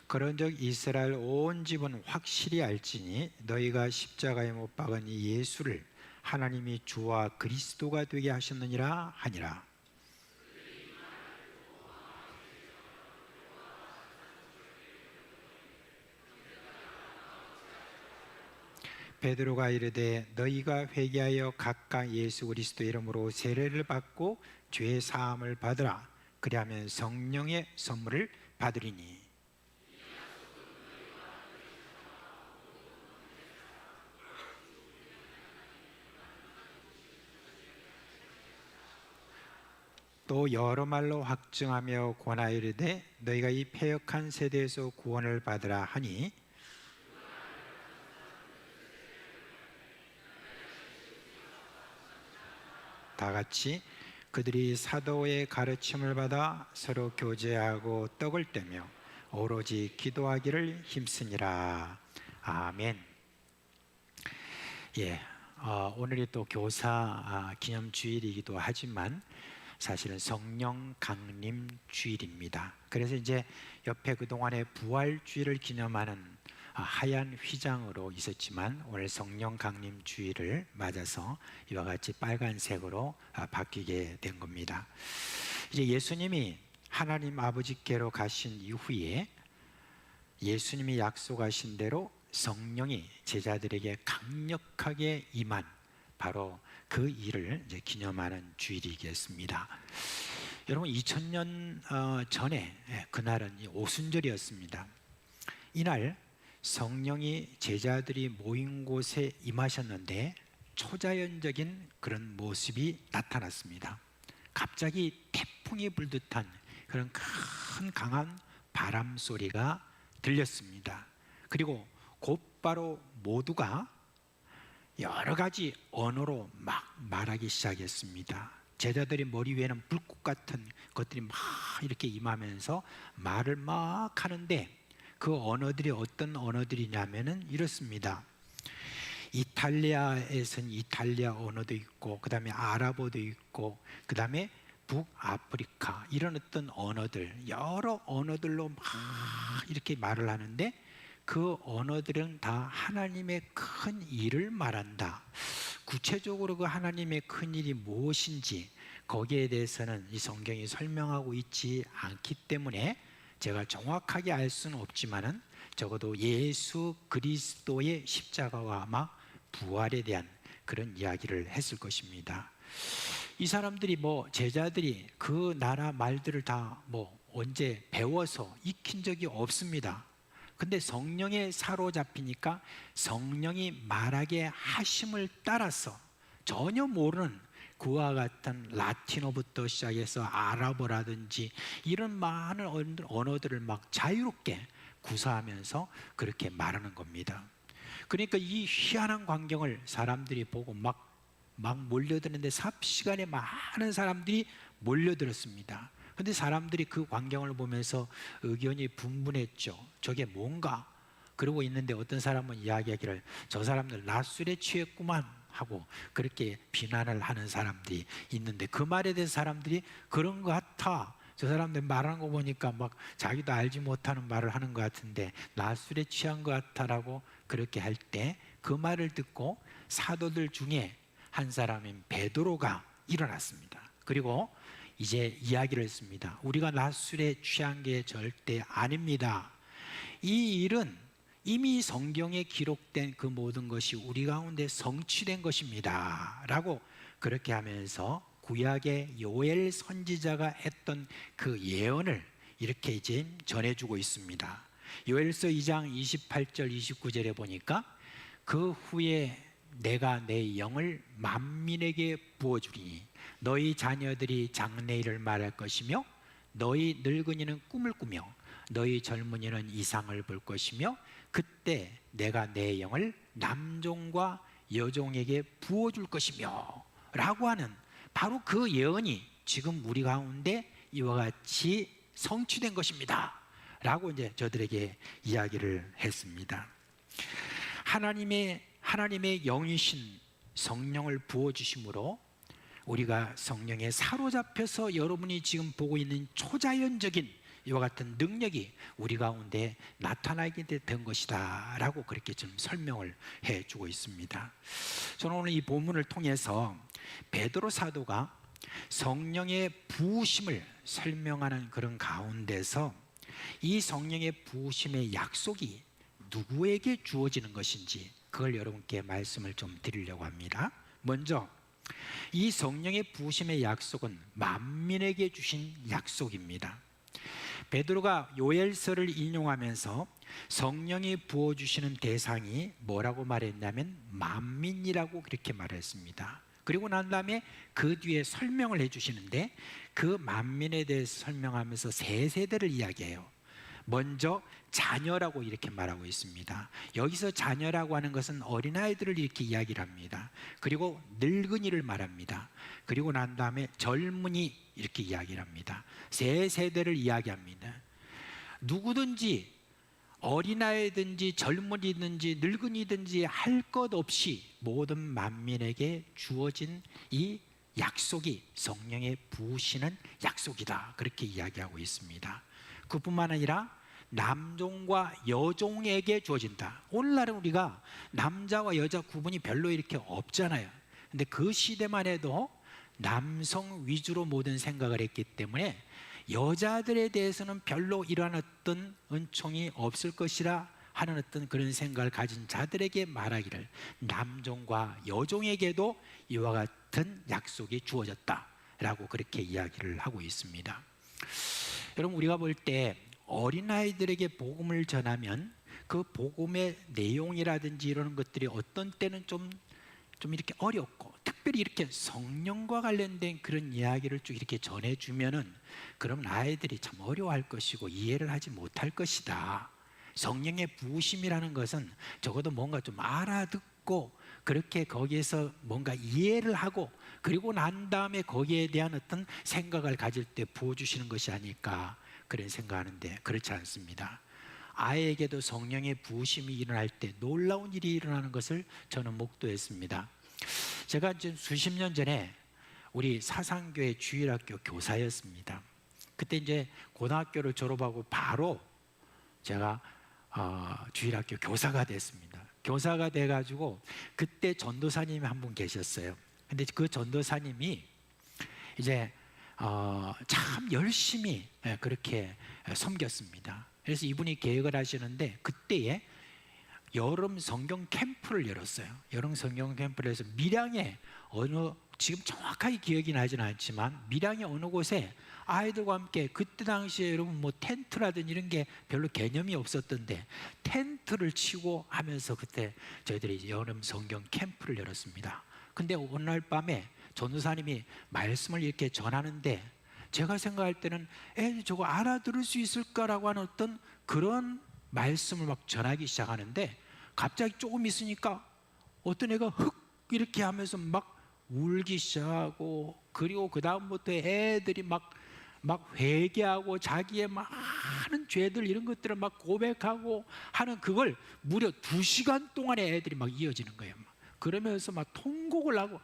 그런즉 이스라엘 온 집은 확실히 알지니 너희가 십자가에 못 박은 이 예수를 하나님이 주와 그리스도가 되게 하셨느니라 하니라. 베드로가 이르되 너희가 회개하여 각각 예수 그리스도 이름으로 세례를 받고 죄 사함을 받으라. 그리하면 성령의 선물을 받으리니. 또 여러 말로 확증하며 권하이르되 너희가 이 패역한 세대에서 구원을 받으라 하니 다 같이 그들이 사도의 가르침을 받아 서로 교제하고 떡을 떼며 오로지 기도하기를 힘쓰니라. 아멘. 오늘이 또 교사 기념 주일이기도 하지만 사실은 성령 강림 주일입니다. 그래서 이제 옆에 그동안에 부활 주일을 기념하는 하얀 휘장으로 있었지만 오늘 성령 강림 주일을 맞아서 이와 같이 빨간색으로 바뀌게 된 겁니다. 이제 예수님이 하나님 아버지께로 가신 이후에 예수님이 약속하신 대로 성령이 제자들에게 강력하게 임한 바로 그 일을 이제 기념하는 주일이겠습니다. 여러분 2000년 전에 그날은 오순절이었습니다. 이날 성령이 제자들이 모인 곳에 임하셨는데 초자연적인 그런 모습이 나타났습니다. 갑자기 태풍이 불듯한 그런 큰 강한 바람 소리가 들렸습니다. 그리고 곧바로 모두가 여러 가지 언어로 막 말하기 시작했습니다. 제자들의 머리 위에는 불꽃 같은 것들이 막 이렇게 임하면서 말을 막 하는데 그 언어들이 어떤 언어들이냐면은 이렇습니다. 이탈리아에서는 이탈리아 언어도 있고, 그 다음에 아랍어도 있고, 그 다음에 북아프리카 이런 어떤 언어들, 여러 언어들로 막 이렇게 말을 하는데, 그 언어들은 다 하나님의 큰 일을 말한다. 구체적으로 그 하나님의 큰 일이 무엇인지 거기에 대해서는 이 성경이 설명하고 있지 않기 때문에 제가 정확하게 알 수는 없지만은 적어도 예수 그리스도의 십자가와 아마 부활에 대한 그런 이야기를 했을 것입니다. 이 사람들이 제자들이 그 나라 말들을 다 언제 배워서 익힌 적이 없습니다. 근데 성령에 사로잡히니까 성령이 말하게 하심을 따라서 전혀 모르는 그와 같은 라틴어부터 시작해서 아랍어라든지 이런 많은 언어들을 막 자유롭게 구사하면서 그렇게 말하는 겁니다. 그러니까 이 희한한 광경을 사람들이 보고 막 몰려드는데 삽시간에 많은 사람들이 몰려들었습니다. 근데 사람들이 그 광경을 보면서 의견이 분분했죠. 저게 뭔가? 그러고 있는데 어떤 사람은 이야기하기를 저 사람들 낮술에 취했구만 하고 그렇게 비난을 하는 사람들이 있는데, 그 말에 대해서 사람들이 그런 것 같아, 저 사람들 말하는 거 보니까 막 자기도 알지 못하는 말을 하는 것 같은데 낮술에 취한 것 같아라고 그렇게 할 때, 그 말을 듣고 사도들 중에 한 사람인 베드로가 일어났습니다. 그리고 이제 이야기를 했습니다. 우리가 낮술에 취한 게 절대 아닙니다. 이 일은 이미 성경에 기록된 그 모든 것이 우리 가운데 성취된 것입니다 라고 그렇게 하면서 구약의 요엘 선지자가 했던 그 예언을 이렇게 이제 전해주고 있습니다. 요엘서 2장 28절 29절에 보니까 그 후에 내가 내 영을 만민에게 부어주리니 너희 자녀들이 장래일을 말할 것이며 너희 늙은이는 꿈을 꾸며 너희 젊은이는 이상을 볼 것이며 그때 내가 내 영을 남종과 여종에게 부어줄 것이며 라고 하는 바로 그 예언이 지금 우리 가운데 이와 같이 성취된 것입니다 라고 이제 저들에게 이야기를 했습니다. 하나님의 영이신 성령을 부어주심으로 우리가 성령에 사로잡혀서 여러분이 지금 보고 있는 초자연적인 이와 같은 능력이 우리 가운데 나타나게 된 것이다 라고 그렇게 좀 설명을 해주고 있습니다. 저는 오늘 이 본문을 통해서 베드로 사도가 성령의 부으심을 설명하는 그런 가운데서 이 성령의 부으심의 약속이 누구에게 주어지는 것인지 그걸 여러분께 말씀을 좀 드리려고 합니다. 먼저 이 성령의 부으심의 약속은 만민에게 주신 약속입니다. 베드로가 요엘서를 인용하면서 성령이 부어주시는 대상이 뭐라고 말했냐면 만민이라고 그렇게 말했습니다. 그리고 난 다음에 그 뒤에 설명을 해주시는데 그 만민에 대해서 설명하면서 세 세대를 이야기해요. 먼저 자녀라고 이렇게 말하고 있습니다. 여기서 자녀라고 하는 것은 어린아이들을 이렇게 이야기를 합니다. 그리고 늙은이를 말합니다. 그리고 난 다음에 젊은이 이렇게 이야기를 합니다. 세 세대를 이야기합니다. 누구든지 어린아이든지 젊은이든지 늙은이든지 할 것 없이 모든 만민에게 주어진 이 약속이 성령의 부으시는 약속이다 그렇게 이야기하고 있습니다. 그뿐만 아니라 남종과 여종에게 주어진다. 오늘날은 우리가 남자와 여자 구분이 별로 이렇게 없잖아요. 근데 그 시대만 해도 남성 위주로 모든 생각을 했기 때문에 여자들에 대해서는 별로 이러한 어떤 은총이 없을 것이라 하는 어떤 그런 생각을 가진 자들에게 말하기를 남종과 여종에게도 이와 같은 약속이 주어졌다라고 그렇게 이야기를 하고 있습니다. 여러분, 우리가 볼 때 어린아이들에게 복음을 전하면 그 복음의 내용이라든지 이런 것들이 어떤 때는 좀 이렇게 어렵고, 특별히 이렇게 성령과 관련된 그런 이야기를 쭉 이렇게 전해주면은 그럼 아이들이 참 어려워할 것이고 이해를 하지 못할 것이다. 성령의 부으심이라는 것은 적어도 뭔가 좀 알아듣고 그렇게 거기에서 뭔가 이해를 하고 그리고 난 다음에 거기에 대한 어떤 생각을 가질 때 부어주시는 것이 아닐까 그런 생각하는데 그렇지 않습니다. 아이에게도 성령의 부으심이 일어날 때 놀라운 일이 일어나는 것을 저는 목도했습니다. 제가 지금 수십 년 전에 우리 사상교회 주일학교 교사였습니다. 그때 이제 고등학교를 졸업하고 바로 제가 주일학교 교사가 됐습니다. 교사가 돼가지고 그때 전도사님이 한 분 계셨어요. 근데 그 전도사님이 이제 참 열심히 그렇게 섬겼습니다. 그래서 이분이 계획을 하시는데 그때에 여름 성경 캠프를 열었어요. 여름 성경 캠프를 해서 밀양에 지금 정확하게 기억이 나지는 않지만 밀양의 어느 곳에 아이들과 함께 그때 당시에 여러분 뭐 텐트라든지 이런 게 별로 개념이 없었던데 텐트를 치고 하면서 그때 저희들이 이제 여름 성경 캠프를 열었습니다. 근데 어느 날 밤에 전도사님이 말씀을 이렇게 전하는데 제가 생각할 때는 저거 알아들을 수 있을까라고 하는 어떤 그런 말씀을 막 전하기 시작하는데 갑자기 조금 있으니까 어떤 애가 흑 이렇게 하면서 막 울기 시작하고 그리고 그 다음부터 애들이 막 회개하고 자기의 많은 죄들 이런 것들을 막 고백하고 하는 그걸 무려 2시간 동안에 애들이 막 이어지는 거예요. 그러면서 막 통곡을 하고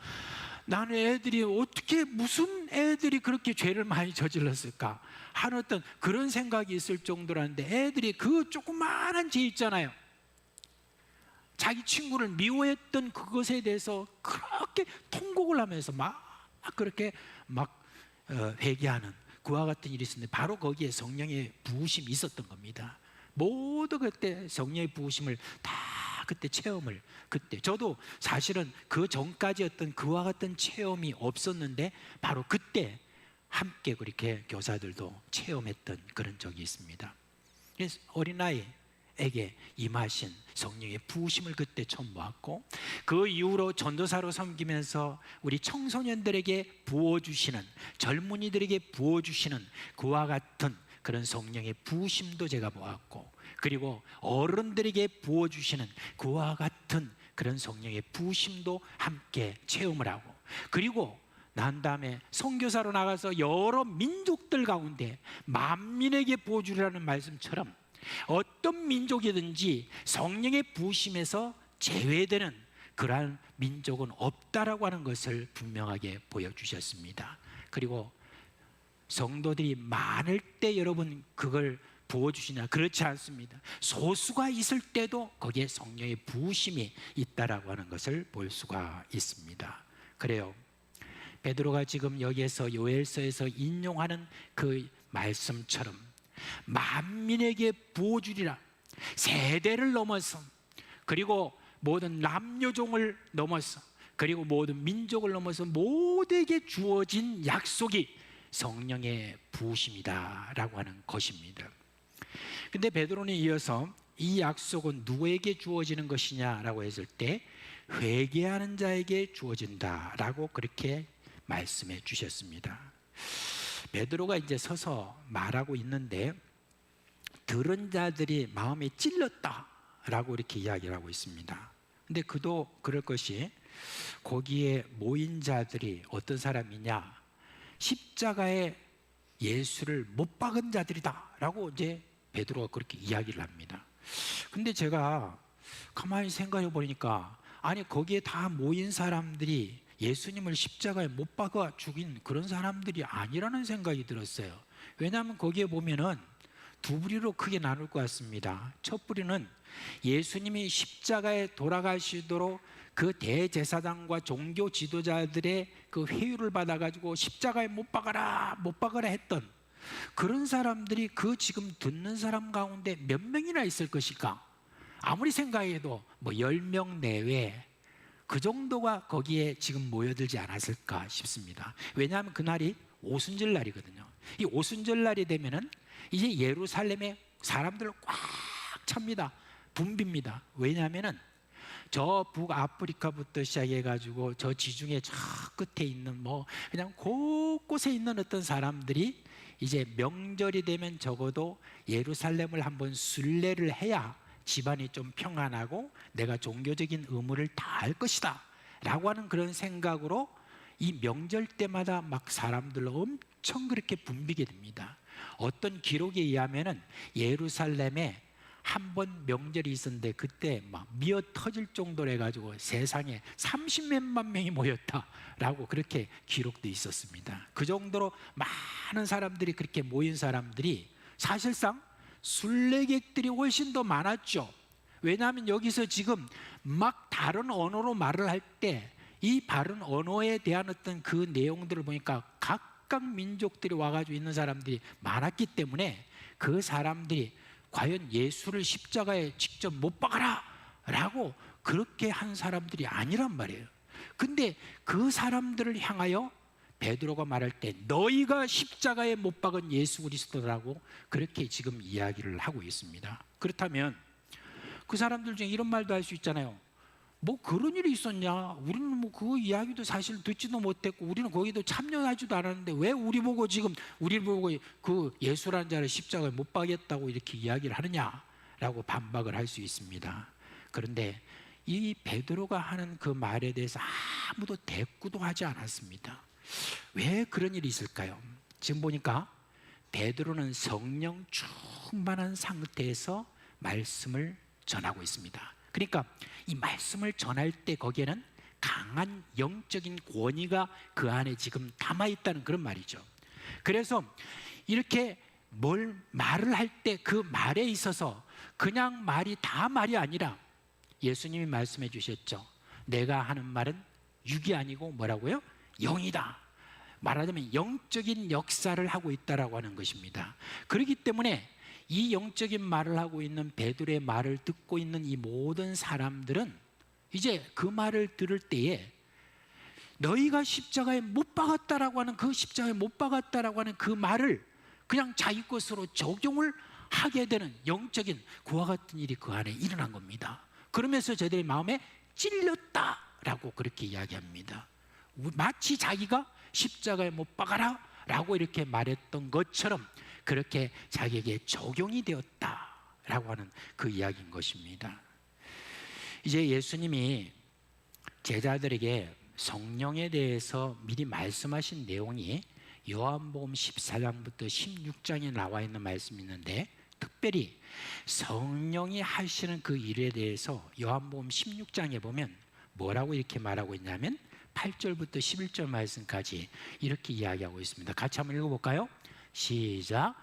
나는 애들이 어떻게 무슨 애들이 그렇게 죄를 많이 저질렀을까 하는 어떤 그런 생각이 있을 정도라는데 애들이 그 조그마한 죄 있잖아요. 자기 친구를 미워했던 그것에 대해서 그렇게 통곡을 하면서 막 그렇게 회개하는 그와 같은 일이 있었는데 바로 거기에 성령의 부으심이 있었던 겁니다. 모두 그때 성령의 부으심을 다 그때 체험을 그때 저도 사실은 그 전까지 어떤 그와 같은 체험이 없었는데 바로 그때 함께 그렇게 교사들도 체험했던 그런 적이 있습니다. 그래서 어린아이에게 임하신 성령의 부으심을 그때 처음 보았고 그 이후로 전도사로 섬기면서 우리 청소년들에게 부어주시는 젊은이들에게 부어주시는 그와 같은 그런 성령의 부으심도 제가 보았고 그리고 어른들에게 부어주시는 그와 같은 그런 성령의 부으심도 함께 체험을 하고 그리고 난 다음에 선교사로 나가서 여러 민족들 가운데 만민에게 부어주리라는 말씀처럼 어떤 민족이든지 성령의 부으심에서 제외되는 그러한 민족은 없다라고 하는 것을 분명하게 보여주셨습니다. 그리고 성도들이 많을 때 여러분 그걸 부어주시냐? 그렇지 않습니다. 소수가 있을 때도 거기에 성령의 부으심이 있다라고 하는 것을 볼 수가 있습니다. 그래요. 베드로가 지금 여기에서 요엘서에서 인용하는 그 말씀처럼 만민에게 부어주리라. 세대를 넘어서 그리고 모든 남녀종을 넘어서 그리고 모든 민족을 넘어서 모두에게 주어진 약속이 성령의 부으심이다라고 하는 것입니다. 근데 베드로는 이어서 이 약속은 누구에게 주어지는 것이냐라고 했을 때 회개하는 자에게 주어진다라고 그렇게 말씀해 주셨습니다. 베드로가 이제 서서 말하고 있는데 들은 자들이 마음에 찔렸다라고 이렇게 이야기를 하고 있습니다. 근데 그도 그럴 것이 거기에 모인 자들이 어떤 사람이냐? 십자가에 예수를 못 박은 자들이다라고 이제 베드로가 그렇게 이야기를 합니다. 근데 제가 가만히 생각해 보니까 아니 거기에 다 모인 사람들이 예수님을 십자가에 못 박아 죽인 그런 사람들이 아니라는 생각이 들었어요. 왜냐하면 거기에 보면은 두 부류로 크게 나눌 것 같습니다. 첫 부류는 예수님이 십자가에 돌아가시도록 그 대제사장과 종교 지도자들의 그 회유를 받아가지고 십자가에 못 박아라 했던 그런 사람들이 그 지금 듣는 사람 가운데 몇 명이나 있을 것일까? 아무리 생각해도 뭐 10명 내외 그 정도가 거기에 지금 모여들지 않았을까 싶습니다. 왜냐하면 그날이 오순절 날이거든요. 이 오순절 날이 되면은 이제 예루살렘에 사람들로 꽉 찹니다. 붐빕니다. 왜냐하면은 저 북아프리카부터 시작해가지고 저 지중해 저 끝에 있는 뭐 그냥 곳곳에 있는 어떤 사람들이 이제 명절이 되면 적어도 예루살렘을 한번 순례를 해야 집안이 좀 평안하고 내가 종교적인 의무를 다할 것이다 라고 하는 그런 생각으로 이 명절 때마다 막 사람들 엄청 그렇게 붐비게 됩니다. 어떤 기록에 의하면은 예루살렘에 한 번 명절이 있었는데 그때 막 미어 터질 정도로 해가지고 세상에 30몇만 명이 모였다라고 그렇게 기록도 있었습니다. 그 정도로 많은 사람들이 그렇게 모인 사람들이 사실상 순례객들이 훨씬 더 많았죠. 왜냐하면 여기서 지금 막 다른 언어로 말을 할 때 이 다른 언어에 대한 어떤 그 내용들을 보니까 각각 민족들이 와가지고 있는 사람들이 많았기 때문에 그 사람들이 과연 예수를 십자가에 직접 못 박아라 라고 그렇게 한 사람들이 아니란 말이에요. 근데 그 사람들을 향하여 베드로가 말할 때 너희가 십자가에 못 박은 예수 그리스도라고 그렇게 지금 이야기를 하고 있습니다. 그렇다면 그 사람들 중에 이런 말도 할 수 있잖아요. 뭐 그런 일이 있었냐? 우리는 뭐 그 이야기도 사실 듣지도 못했고 우리는 거기도 참여하지도 않았는데 왜 우리를 보고 그 예수라는 자를 십자가에 못 박겠다고 이렇게 이야기를 하느냐라고 반박을 할 수 있습니다. 그런데 이 베드로가 하는 그 말에 대해서 아무도 대꾸도 하지 않았습니다. 왜 그런 일이 있을까요? 지금 보니까 베드로는 성령 충만한 상태에서 말씀을 전하고 있습니다. 그러니까 이 말씀을 전할 때 거기에는 강한 영적인 권위가 그 안에 지금 담아있다는 그런 말이죠. 그래서 이렇게 말을 할 때 그 말에 있어서 그냥 말이 다 말이 아니라 예수님이 말씀해 주셨죠. 내가 하는 말은 육이 아니고 뭐라고요? 영이다. 말하자면 영적인 역사를 하고 있다라고 하는 것입니다. 그렇기 때문에 이 영적인 말을 하고 있는 베드로의 말을 듣고 있는 이 모든 사람들은 이제 그 말을 들을 때에 너희가 십자가에 못 박았다라고 하는 그 십자가에 못 박았다라고 하는 그 말을 그냥 자기 것으로 적용을 하게 되는 영적인 그와 같은 일이 그 안에 일어난 겁니다. 그러면서 저들의 마음에 찔렸다라고 그렇게 이야기합니다. 마치 자기가 십자가에 못 박아라 라고 이렇게 말했던 것처럼 그렇게 자기에게 적용이 되었다라고 하는 그 이야기인 것입니다. 이제 예수님이 제자들에게 성령에 대해서 미리 말씀하신 내용이 요한복음 14장부터 16장에 나와 있는 말씀이 있는데 특별히 성령이 하시는 그 일에 대해서 요한복음 16장에 보면 뭐라고 이렇게 말하고 있냐면 8절부터 11절 말씀까지 이렇게 이야기하고 있습니다. 같이 한번 읽어볼까요? 시작.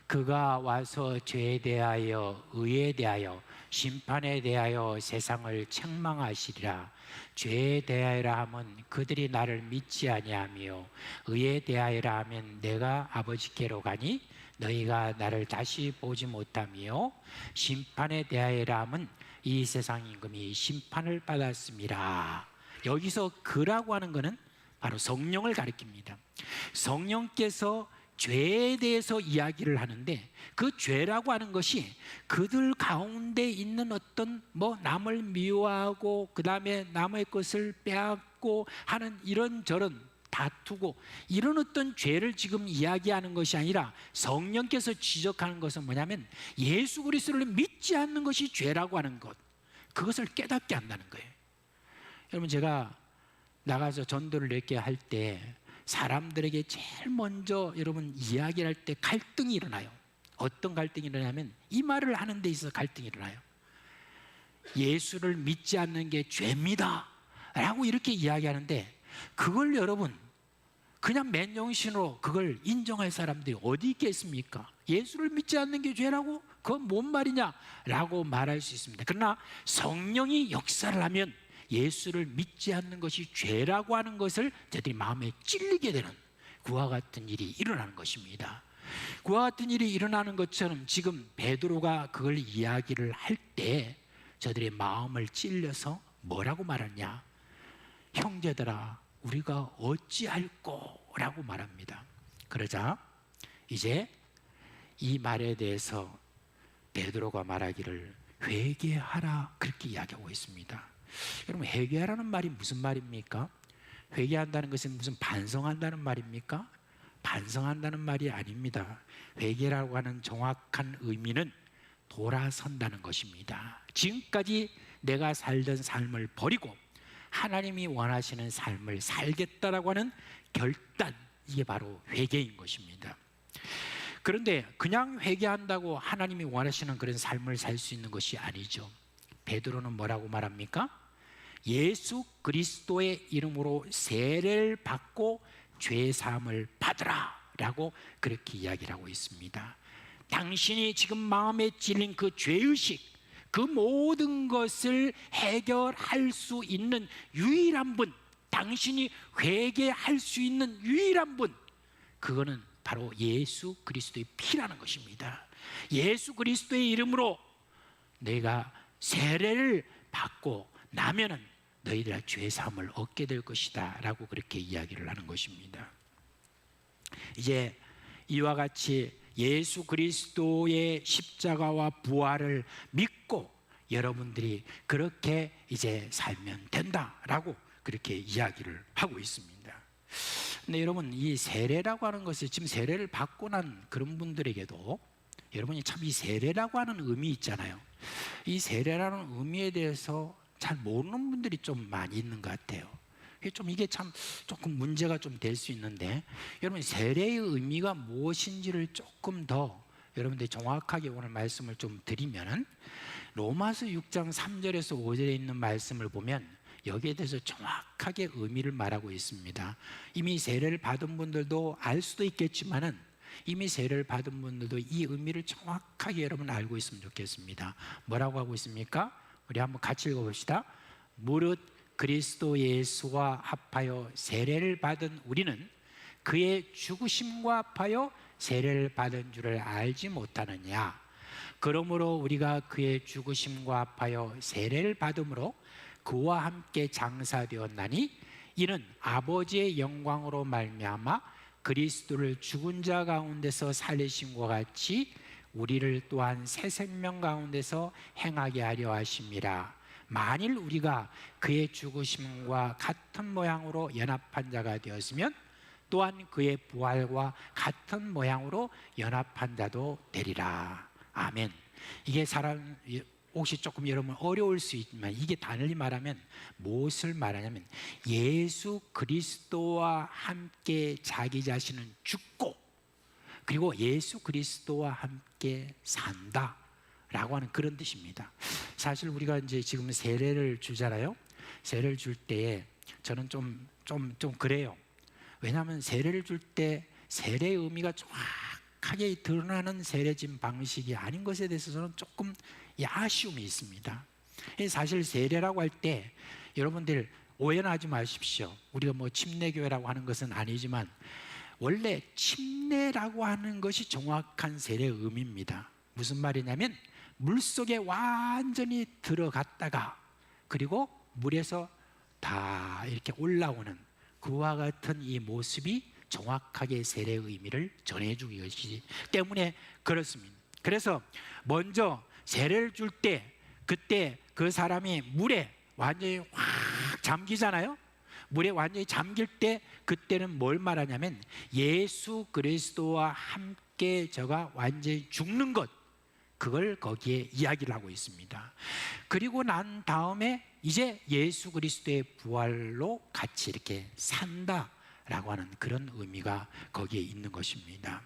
그가 와서 죄에 대하여 의에 대하여 심판에 대하여 세상을 책망하시리라. 죄에 대하여라 하면 그들이 나를 믿지 아니하며 의에 대하여라 하면 내가 아버지께로 가니 너희가 나를 다시 보지 못하며 심판에 대하여라 하면 이 세상 임금이 심판을 받았습니다. 여기서 그라고 하는 것은 바로 성령을 가리킵니다. 성령께서 죄에 대해서 이야기를 하는데 그 죄라고 하는 것이 그들 가운데 있는 어떤 남을 미워하고 그 다음에 남의 것을 빼앗고 하는 이런저런 다투고 이런 어떤 죄를 지금 이야기하는 것이 아니라 성령께서 지적하는 것은 뭐냐면 예수 그리스도를 믿지 않는 것이 죄라고 하는 것, 그것을 깨닫게 한다는 거예요. 여러분, 제가 나가서 전도를 이렇게 할 때 사람들에게 제일 먼저 여러분 이야기를 할 때 갈등이 일어나요. 어떤 갈등이 일어나냐면 이 말을 하는 데 있어서 갈등이 일어나요. 예수를 믿지 않는 게 죄입니다 라고 이렇게 이야기하는데 그걸 여러분 그냥 맨정신으로 그걸 인정할 사람들이 어디 있겠습니까? 예수를 믿지 않는 게 죄라고? 그건 뭔 말이냐? 라고 말할 수 있습니다. 그러나 성령이 역사를 하면 예수를 믿지 않는 것이 죄라고 하는 것을 저들이 마음에 찔리게 되는 그와 같은 일이 일어나는 것입니다. 그와 같은 일이 일어나는 것처럼 지금 베드로가 그걸 이야기를 할 때 저들의 마음을 찔려서 뭐라고 말하냐? 형제들아, 우리가 어찌할꼬? 라고 말합니다. 그러자 이제 이 말에 대해서 베드로가 말하기를 회개하라 그렇게 이야기하고 있습니다. 여러분, 회개하라는 말이 무슨 말입니까? 회개한다는 것은 무슨 반성한다는 말입니까? 반성한다는 말이 아닙니다. 회개라고 하는 정확한 의미는 돌아선다는 것입니다. 지금까지 내가 살던 삶을 버리고 하나님이 원하시는 삶을 살겠다라고 하는 결단, 이게 바로 회개인 것입니다. 그런데 그냥 회개한다고 하나님이 원하시는 그런 삶을 살 수 있는 것이 아니죠. 베드로는 뭐라고 말합니까? 예수 그리스도의 이름으로 세례를 받고 죄 사함을 받으라 라고 그렇게 이야기를 하고 있습니다. 당신이 지금 마음에 찔린 그 죄의식, 그 모든 것을 해결할 수 있는 유일한 분, 당신이 회개할 수 있는 유일한 분, 그거는 바로 예수 그리스도의 피라는 것입니다. 예수 그리스도의 이름으로 내가 세례를 받고 나면은 너희들아 죄 사함을 얻게 될 것이다 라고 그렇게 이야기를 하는 것입니다. 이제 이와 같이 예수 그리스도의 십자가와 부활을 믿고 여러분들이 그렇게 이제 살면 된다라고 그렇게 이야기를 하고 있습니다. 근데 여러분, 이 세례라고 하는 것이 지금 세례를 받고 난 그런 분들에게도 여러분이 참 이 세례라고 하는 의미 있잖아요. 이 세례라는 의미에 대해서 잘 모르는 분들이 좀 많이 있는 것 같아요. 이게 참 조금 문제가 좀 될 수 있는데, 여러분 세례의 의미가 무엇인지를 조금 더 여러분들이 정확하게 오늘 말씀을 좀 드리면은, 로마서 6장 3절에서 5절에 있는 말씀을 보면 여기에 대해서 정확하게 의미를 말하고 있습니다. 이미 세례를 받은 분들도 알 수도 있겠지만은 이미 세례를 받은 분들도 이 의미를 정확하게 여러분 알고 있으면 좋겠습니다. 뭐라고 하고 있습니까? 우리 한번 같이 읽어봅시다. 무릇 그리스도 예수와 합하여 세례를 받은 우리는 그의 죽으심과 합하여 세례를 받은 줄을 알지 못하느냐. 그러므로 우리가 그의 죽으심과 합하여 세례를 받음으로 그와 함께 장사되었나니 이는 아버지의 영광으로 말미암아 그리스도를 죽은 자 가운데서 살리심과 같이 우리를 또한 새 생명 가운데서 행하게 하려 하심이라. 만일 우리가 그의 죽으심과 같은 모양으로 연합한 자가 되었으면 또한 그의 부활과 같은 모양으로 연합한 자도 되리라. 아멘. 이게 사람 혹시 조금 여러분 어려울 수 있지만, 이게 단순히 말하면 무엇을 말하냐면 예수 그리스도와 함께 자기 자신은 죽고 그리고 예수 그리스도와 함께 산다 라고 하는 그런 뜻입니다. 사실 우리가 이제 지금 세례를 주잖아요. 세례를 줄 때에 저는 좀 그래요. 왜냐하면 세례를 줄 때 세례의 의미가 정확하게 드러나는 세례진 방식이 아닌 것에 대해서 저는 조금 아쉬움이 있습니다. 사실 세례라고 할 때 여러분들 오해는 하지 마십시오. 우리가 뭐 침례교회라고 하는 것은 아니지만 원래 침례라고 하는 것이 정확한 세례의 의미입니다. 무슨 말이냐면 물속에 완전히 들어갔다가 그리고 물에서 다 이렇게 올라오는 그와 같은 이 모습이 정확하게 세례의 의미를 전해주기 것이기 때문에 그렇습니다. 그래서 먼저 세례를 줄 때 그때 그 사람이 물에 완전히 확 잠기잖아요. 물에 완전히 잠길 때 그때는 뭘 말하냐면 예수 그리스도와 함께 저가 완전히 죽는 것, 그걸 거기에 이야기를 하고 있습니다. 그리고 난 다음에 이제 예수 그리스도의 부활로 같이 이렇게 산다라고 하는 그런 의미가 거기에 있는 것입니다.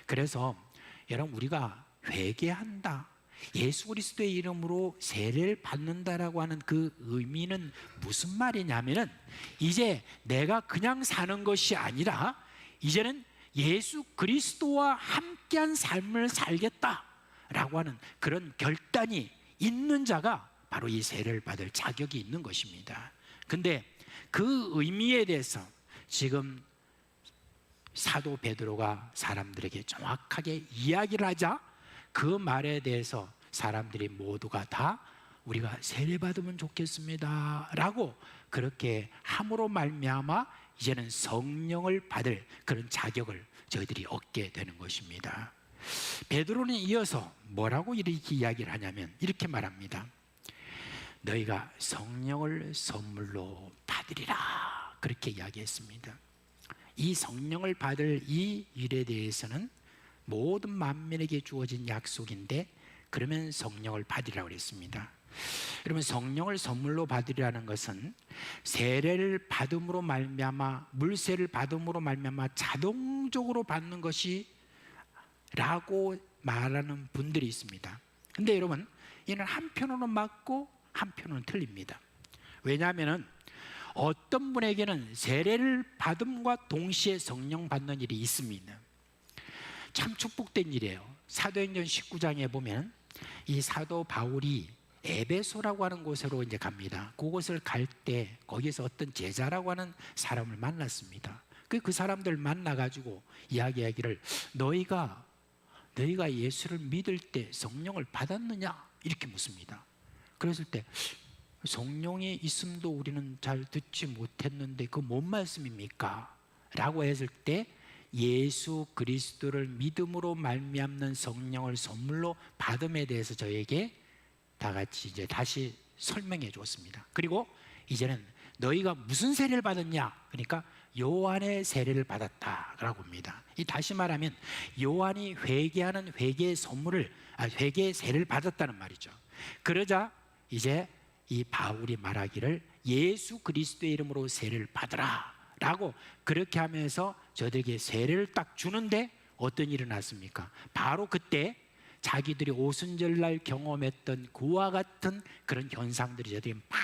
그래서 여러분, 우리가 회개한다, 예수 그리스도의 이름으로 세례를 받는다라고 하는 그 의미는 무슨 말이냐면은 이제 내가 그냥 사는 것이 아니라 이제는 예수 그리스도와 함께한 삶을 살겠다라고 하는 그런 결단이 있는 자가 바로 이 세례를 받을 자격이 있는 것입니다. 근데 그 의미에 대해서 지금 사도 베드로가 사람들에게 정확하게 이야기를 하자 그 말에 대해서 사람들이 모두가 다 우리가 세례 받으면 좋겠습니다 라고 그렇게 함으로 말미암아 이제는 성령을 받을 그런 자격을 저희들이 얻게 되는 것입니다. 베드로는 이어서 뭐라고 이렇게 이야기를 하냐면 이렇게 말합니다. 너희가 성령을 선물로 받으리라, 그렇게 이야기했습니다. 이 성령을 받을 이 일에 대해서는 모든 만민에게 주어진 약속인데, 그러면 성령을 받으리라고 그랬습니다. 여러분, 성령을 선물로 받으리라는 것은 세례를 받음으로 말미암아, 물세를 받음으로 말미암아 자동적으로 받는 것이 라고 말하는 분들이 있습니다. 근데 여러분, 이는 한편으로는 맞고 한편으로는 틀립니다. 왜냐하면 어떤 분에게는 세례를 받음과 동시에 성령 받는 일이 있습니다. 참 축복된 일이에요. 사도행전 19장에 보면 이 사도 바울이 에베소라고 하는 곳으로 이제 갑니다. 그곳을 갈 때 거기서 어떤 제자라고 하는 사람을 만났습니다. 그 사람들 만나가지고 이야기하기를 너희가 예수를 믿을 때 성령을 받았느냐? 이렇게 묻습니다. 그랬을 때 성령이 있음도 우리는 잘 듣지 못했는데 그 뭔 말씀입니까? 라고 했을 때 예수 그리스도를 믿음으로 말미암는 성령을 선물로 받음에 대해서 저에게 다 같이 이제 다시 설명해 줬습니다. 그리고 이제는 너희가 무슨 세례를 받았냐? 그러니까 요한의 세례를 받았다라고 합니다. 이 다시 말하면 요한이 회개하는 회개의 선물을 회개의 세례를 받았다는 말이죠. 그러자 이제 이 바울이 말하기를 예수 그리스도의 이름으로 세례를 받으라라고 그렇게 하면서 저들에게 세례를 딱 주는데 어떤 일이 났습니까? 바로 그때 자기들이 오순절날 경험했던 그와 같은 그런 현상들이 저들에게 막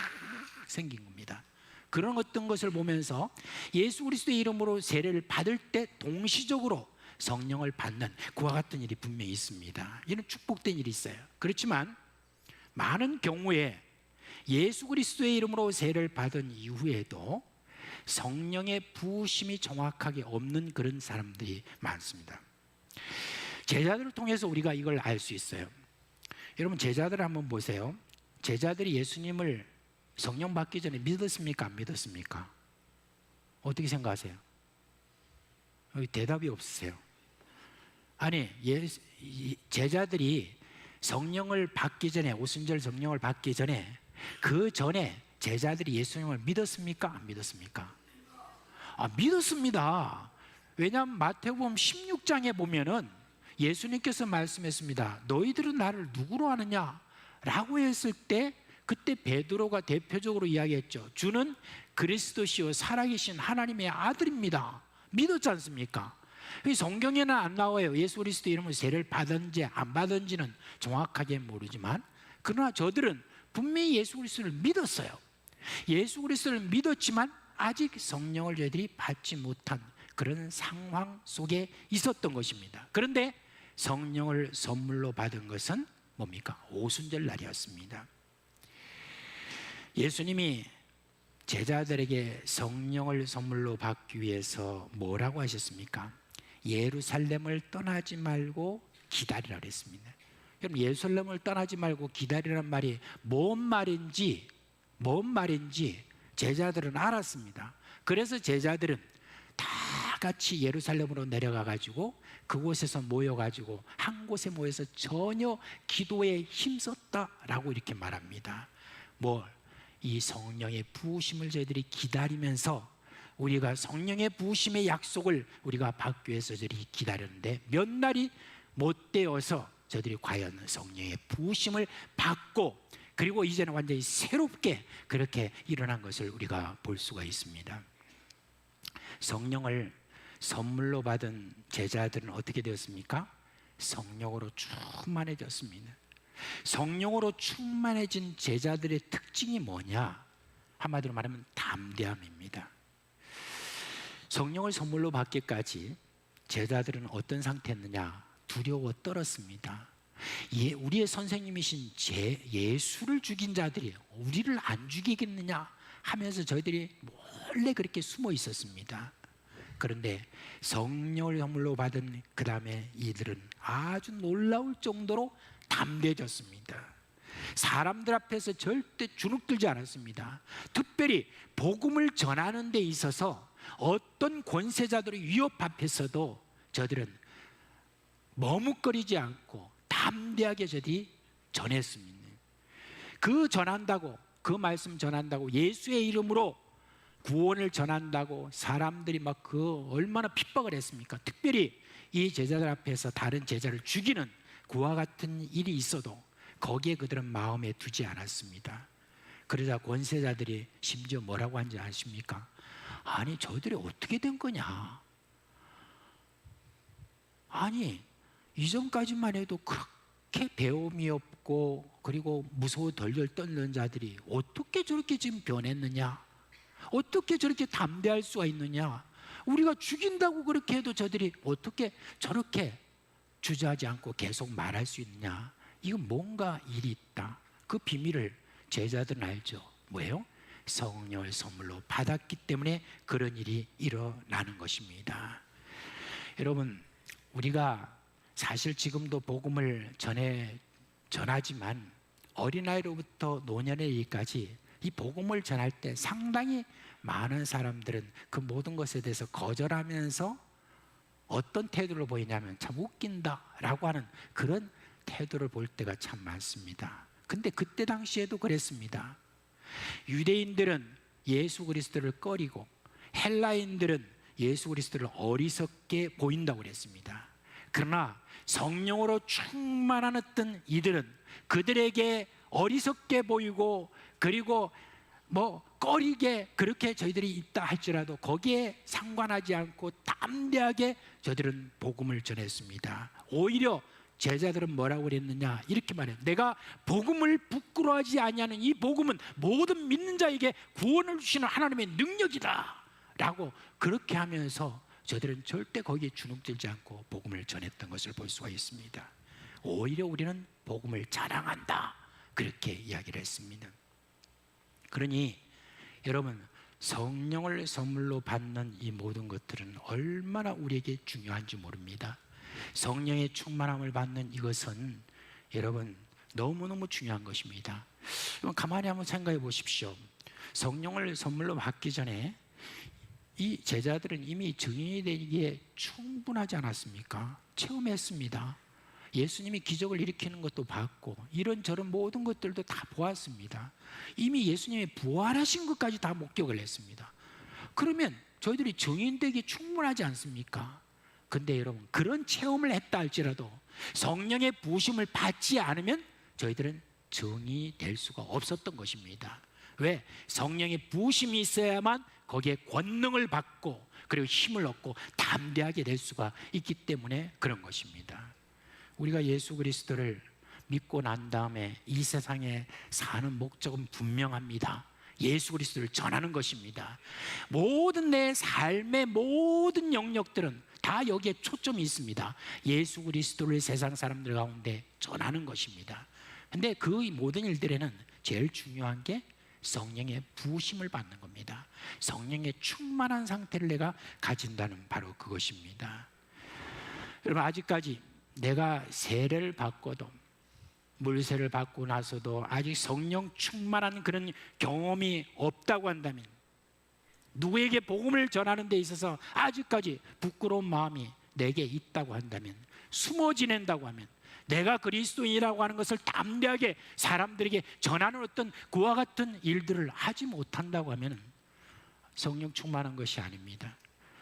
생긴 겁니다. 그런 어떤 것을 보면서 예수 그리스도의 이름으로 세례를 받을 때 동시적으로 성령을 받는 그와 같은 일이 분명히 있습니다. 이는 축복된 일이 있어요. 그렇지만 많은 경우에 예수 그리스도의 이름으로 세례를 받은 이후에도 성령의 부으심이 정확하게 없는 그런 사람들이 많습니다. 제자들을 통해서 우리가 이걸 알 수 있어요. 여러분, 제자들을 한번 보세요. 제자들이 예수님을 성령 받기 전에 믿었습니까? 안 믿었습니까? 어떻게 생각하세요? 여기 대답이 없으세요. 아니, 제자들이 성령을 받기 전에, 오순절 성령을 받기 전에, 그 전에 제자들이 예수님을 믿었습니까? 안 믿었습니까? 믿었습니다. 왜냐하면 마태복음 16장에 보면은 예수님께서 말씀했습니다. 너희들은 나를 누구로 아느냐? 라고 했을 때 그때 베드로가 대표적으로 이야기했죠. 주는 그리스도시요 살아계신 하나님의 아들입니다. 믿었지 않습니까? 성경에는 안 나와요. 예수 그리스도 이름으로 세례를 받은지 안 받은지는 정확하게 모르지만, 그러나 저들은 분명히 예수 그리스도를 믿었어요. 예수 그리스도를 믿었지만 아직 성령을 저희들이 받지 못한 그런 상황 속에 있었던 것입니다. 그런데 성령을 선물로 받은 것은 뭡니까? 오순절 날이었습니다. 예수님이 제자들에게 성령을 선물로 받기 위해서 뭐라고 하셨습니까? 예루살렘을 떠나지 말고 기다리라 그랬습니다. 그럼 예루살렘을 떠나지 말고 기다리라는 말이 뭔 말인지 제자들은 알았습니다. 그래서 제자들은 다 같이 예루살렘으로 내려가 가지고 그곳에서 모여 가지고 한 곳에 모여서 전혀 기도에 힘썼다라고 이렇게 말합니다. 이 성령의 부으심을 저희들이 기다리면서 우리가 성령의 부으심의 약속을 우리가 받기 위해서 저희들이 기다렸는데 몇 날이 못 되어서 저희들이 과연 성령의 부으심을 받고 그리고 이제는 완전히 새롭게 그렇게 일어난 것을 우리가 볼 수가 있습니다. 성령을 선물로 받은 제자들은 어떻게 되었습니까? 성령으로 충만해졌습니다. 성령으로 충만해진 제자들의 특징이 뭐냐? 한마디로 말하면 담대함입니다. 성령을 선물로 받기까지 제자들은 어떤 상태였느냐? 두려워 떨었습니다. 우리의 선생님이신 예수를 죽인 자들이 우리를 안 죽이겠느냐 하면서 저희들이 몰래 그렇게 숨어 있었습니다. 그런데 성령을 선물로 받은 그 다음에 이들은 아주 놀라울 정도로 담대해졌습니다. 사람들 앞에서 절대 주눅들지 않았습니다. 특별히 복음을 전하는 데 있어서 어떤 권세자들의 위협 앞에서도 저들은 머뭇거리지 않고 담대하게 저들이 전했습니다. 그 말씀 전한다고 예수의 이름으로 구원을 전한다고 사람들이 얼마나 핍박을 했습니까? 특별히 이 제자들 앞에서 다른 제자를 죽이는 그와 같은 일이 있어도 거기에 그들은 마음에 두지 않았습니다. 그러자 권세자들이 심지어 뭐라고 한지 아십니까? 아니, 저들이 어떻게 된 거냐? 아니, 이전까지만 해도 그렇게 배움이 없고 그리고 무서워 덜덜 떨는 자들이 어떻게 저렇게 지금 변했느냐? 어떻게 저렇게 담대할 수가 있느냐? 우리가 죽인다고 그렇게 해도 저들이 어떻게 저렇게 주저하지 않고 계속 말할 수 있느냐? 이건 뭔가 일이 있다. 그 비밀을 제자들은 알죠. 뭐예요? 성령을 선물로 받았기 때문에 그런 일이 일어나는 것입니다. 여러분, 우리가 사실 지금도 복음을 전하지만 어린아이로부터 노년에 이르기까지 이 복음을 전할 때 상당히 많은 사람들은 그 모든 것에 대해서 거절하면서 어떤 태도를 보이냐면 참 웃긴다라고 하는 그런 태도를 볼 때가 참 많습니다. 근데 그때 당시에도 그랬습니다. 유대인들은 예수 그리스도를 꺼리고 헬라인들은 예수 그리스도를 어리석게 보인다고 그랬습니다. 그러나 성령으로 충만한 어떤 이들은 그들에게 어리석게 보이고 그리고 꺼리게 그렇게 저희들이 있다 할지라도 거기에 상관하지 않고 담대하게 저들은 복음을 전했습니다. 오히려 제자들은 뭐라고 그랬느냐 이렇게 말해요. 내가 복음을 부끄러워하지 아니하는 이 복음은 모든 믿는 자에게 구원을 주시는 하나님의 능력이다 라고 그렇게 하면서 저들은 절대 거기에 주눅들지 않고 복음을 전했던 것을 볼 수가 있습니다. 오히려 우리는 복음을 자랑한다 그렇게 이야기를 했습니다. 그러니 여러분, 성령을 선물로 받는 이 모든 것들은 얼마나 우리에게 중요한지 모릅니다. 성령의 충만함을 받는 이것은 여러분 너무너무 중요한 것입니다. 가만히 한번 생각해 보십시오. 성령을 선물로 받기 전에 이 제자들은 이미 증인이 되기에 충분하지 않았습니까? 체험했습니다. 예수님이 기적을 일으키는 것도 봤고 이런저런 모든 것들도 다 보았습니다. 이미 예수님이 부활하신 것까지 다 목격을 했습니다. 그러면 저희들이 증인되기 충분하지 않습니까? 근데 여러분, 그런 체험을 했다 할지라도 성령의 부으심을 받지 않으면 저희들은 증인이 될 수가 없었던 것입니다. 왜? 성령의 부으심이 있어야만 거기에 권능을 받고 그리고 힘을 얻고 담대하게 될 수가 있기 때문에 그런 것입니다. 우리가 예수 그리스도를 믿고 난 다음에 이 세상에 사는 목적은 분명합니다. 예수 그리스도를 전하는 것입니다. 모든 내 삶의 모든 영역들은 다 여기에 초점이 있습니다. 예수 그리스도를 세상 사람들 가운데 전하는 것입니다. 근데 그 모든 일들에는 제일 중요한 게 성령의 부으심을 받는 겁니다. 성령의 충만한 상태를 내가 가진다는 바로 그것입니다. 여러분, 아직까지 내가 세례를 받고도 물세를 받고 나서도 아직 성령 충만한 그런 경험이 없다고 한다면, 누구에게 복음을 전하는 데 있어서 아직까지 부끄러운 마음이 내게 있다고 한다면, 숨어 지낸다고 하면, 내가 그리스도인이라고 하는 것을 담대하게 사람들에게 전하는 어떤 그와 같은 일들을 하지 못한다고 하면 성령 충만한 것이 아닙니다.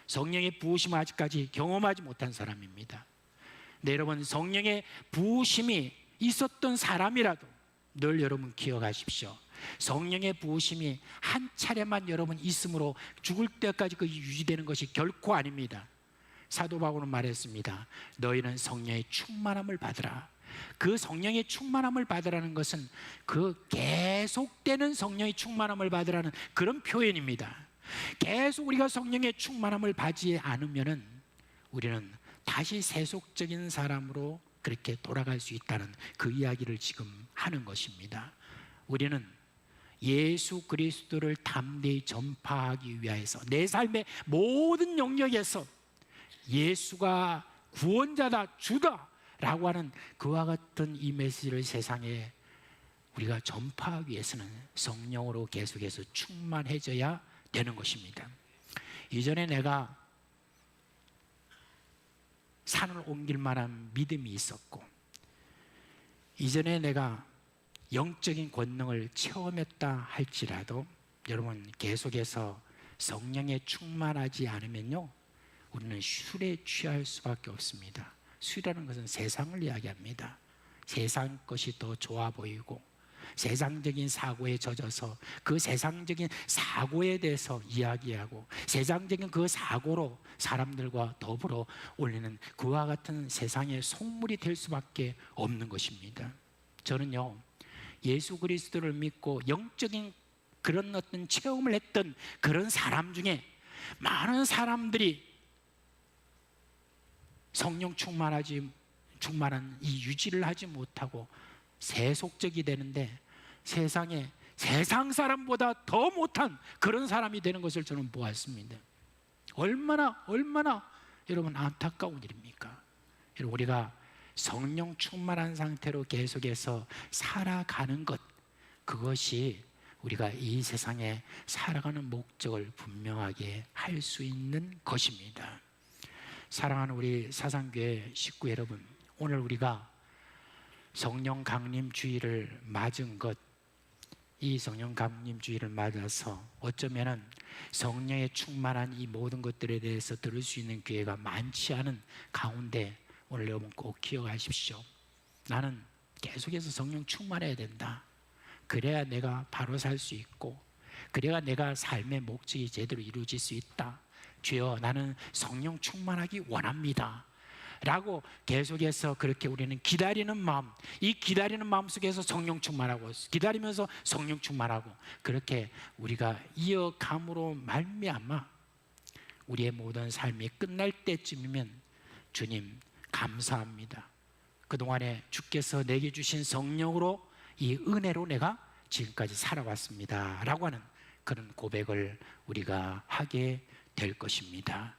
성령의 부으심을 아직까지 경험하지 못한 사람입니다. 네, 여러분, 성령의 부으심이 있었던 사람이라도 늘 여러분 기억하십시오. 성령의 부으심이 한 차례만 여러분 있음으로 죽을 때까지 그 유지되는 것이 결코 아닙니다. 사도 바울은 말했습니다. 너희는 성령의 충만함을 받으라. 그 성령의 충만함을 받으라는 것은 그 계속되는 성령의 충만함을 받으라는 그런 표현입니다. 계속 우리가 성령의 충만함을 받지 않으면은 우리는 다시 세속적인 사람으로 그렇게 돌아갈 수 있다는 그 이야기를 지금 하는 것입니다. 우리는 예수 그리스도를 담대히 전파하기 위해서 내 삶의 모든 영역에서 예수가 구원자다, 주다 라고 하는 그와 같은 이 메시지를 세상에 우리가 전파하기 위해서는 성령으로 계속해서 충만해져야 되는 것입니다. 이전에 내가 산을 옮길 만한 믿음이 있었고, 이전에 내가 영적인 권능을 체험했다 할지라도 여러분, 계속해서 성령에 충만하지 않으면요, 우리는 술에 취할 수밖에 없습니다. 술이라는 것은 세상을 이야기합니다. 세상 것이 더 좋아 보이고 세상적인 사고에 젖어서 그 세상적인 사고에 대해서 이야기하고 세상적인 그 사고로 사람들과 더불어 올리는 그와 같은 세상의 속물이 될 수밖에 없는 것입니다. 저는요, 예수 그리스도를 믿고 영적인 그런 어떤 체험을 했던 그런 사람 중에 많은 사람들이 성령 충만한 이 유지를 하지 못하고 세속적이 되는데 세상에 세상 사람보다 더 못한 그런 사람이 되는 것을 저는 보았습니다. 얼마나 여러분 안타까운 일입니까? 여러분, 우리가 성령 충만한 상태로 계속해서 살아가는 것, 그것이 우리가 이 세상에 살아가는 목적을 분명하게 할 수 있는 것입니다. 사랑하는 우리 사상교회 식구 여러분, 오늘 우리가 성령 강림 주일을 맞은 것, 이 성령 강림 주일을 맞아서 어쩌면은 성령에 충만한 이 모든 것들에 대해서 들을 수 있는 기회가 많지 않은 가운데 오늘 여러분 꼭 기억하십시오. 나는 계속해서 성령 충만해야 된다. 그래야 내가 바로 살 수 있고, 그래야 내가 삶의 목적이 제대로 이루어질 수 있다. 주여, 나는 성령 충만하기 원합니다 라고 계속해서 그렇게 우리는 기다리는 마음, 이 기다리는 마음 속에서 성령 충만하고, 기다리면서 성령 충만하고, 그렇게 우리가 이어감으로 말미암아 우리의 모든 삶이 끝날 때쯤이면 주님 감사합니다. 그동안에 주께서 내게 주신 성령으로, 이 은혜로 내가 지금까지 살아왔습니다 라고 하는 그런 고백을 우리가 하게 될 것입니다.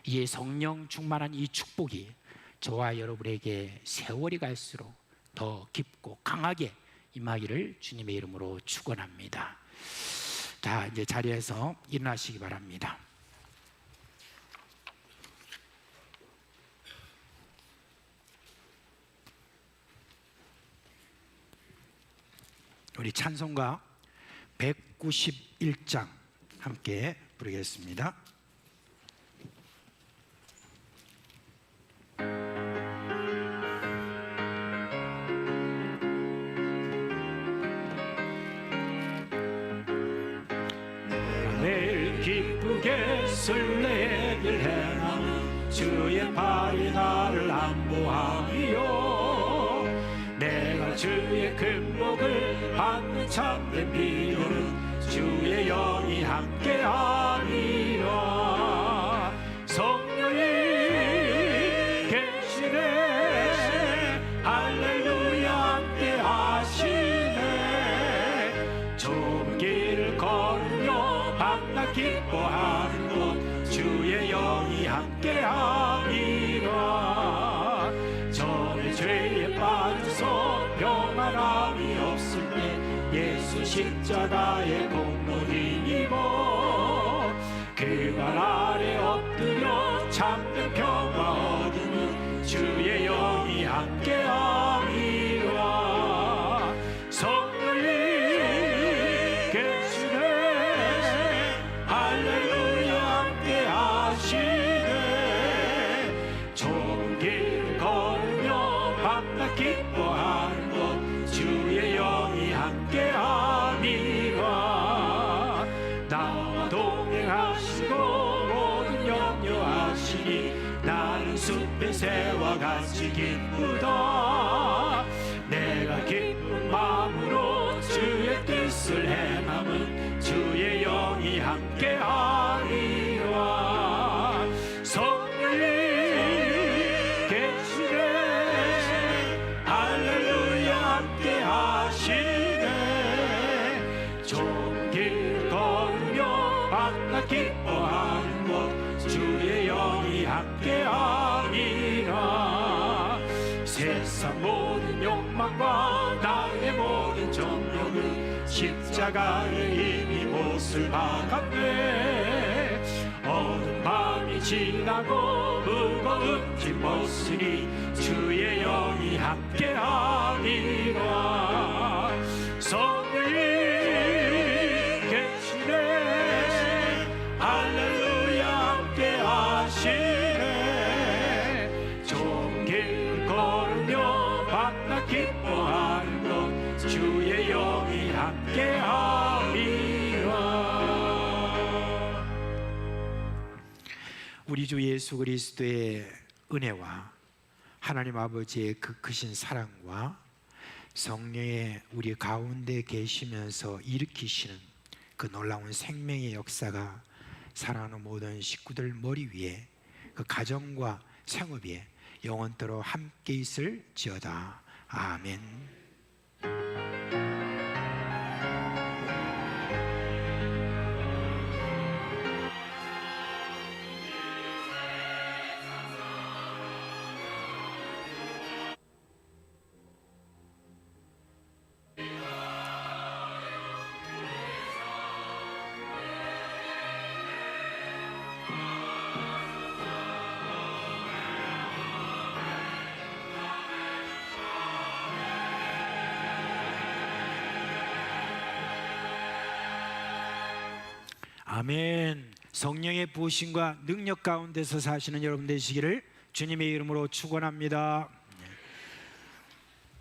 이 성령 충만한 이 축복이 저와 여러분에게 세월이 갈수록 더 깊고 강하게 임하기를 주님의 이름으로 축원합니다. 자, 이제 자리에서 일어나시기 바랍니다. 우리 찬송가 191장 함께 부르겠습니다. 매일 기쁘게 순례길 행하는 주의 팔이 나를 안보하며 내가 주의 금복을 받는 참된 비유는 주의 영이 함께하리라. 성령이 계시네 할렐루야 함께하시네. 좁은 길을 걸으며 밤낮 기뻐하는 곳 주의 영이 함께하리라. 전에 죄에 빠져서 평안함이 없을 때 예수 십자가의 공로를 입어 그 발 아래 엎드려 참된 평화 얻으니 주의 영이 함께하리라. 성령이 계시네 할렐루야 함께하시네. 좁은 길 걸으며 밤낮 기뻐하는 것 주의 영이 함께하니라. 나와 동행하시고 모든 염려하시니 나는 숲의 새와 같이 기쁘다. 내가 기쁜 마음으로 주의 뜻을 행함은 주의 영이 함께하리라. 성령이 계시네 할렐루야 함께하시네. 좁은 길 걸으며 밤낮 기뻐하는 곳 주의 영이 함께하리라. 세상 모든 욕망과 나의 모든 정욕은 십자가에 이미 못을 박았네. 어두운 밤이 지나고 무거운 짐 벗으니 주의 영이 함께하리라. 성령이 계시네 할렐루야 함께하시네. 좁은 길 걸으며 밤낮 기뻐하는 것 주의 영이 우리 주 예수 그리스도의 은혜와 하나님 아버지의 그 크신 사랑과 성령의 우리 가운데 계시면서 일으키시는 그 놀라운 생명의 역사가 사랑하는 모든 식구들 머리 위에 그 가정과 생업 위에 영원토록 함께 있을지어다. 아멘. 아멘. 성령의 부으심과 능력 가운데서 사시는 여러분 되시기를 주님의 이름으로 축원합니다.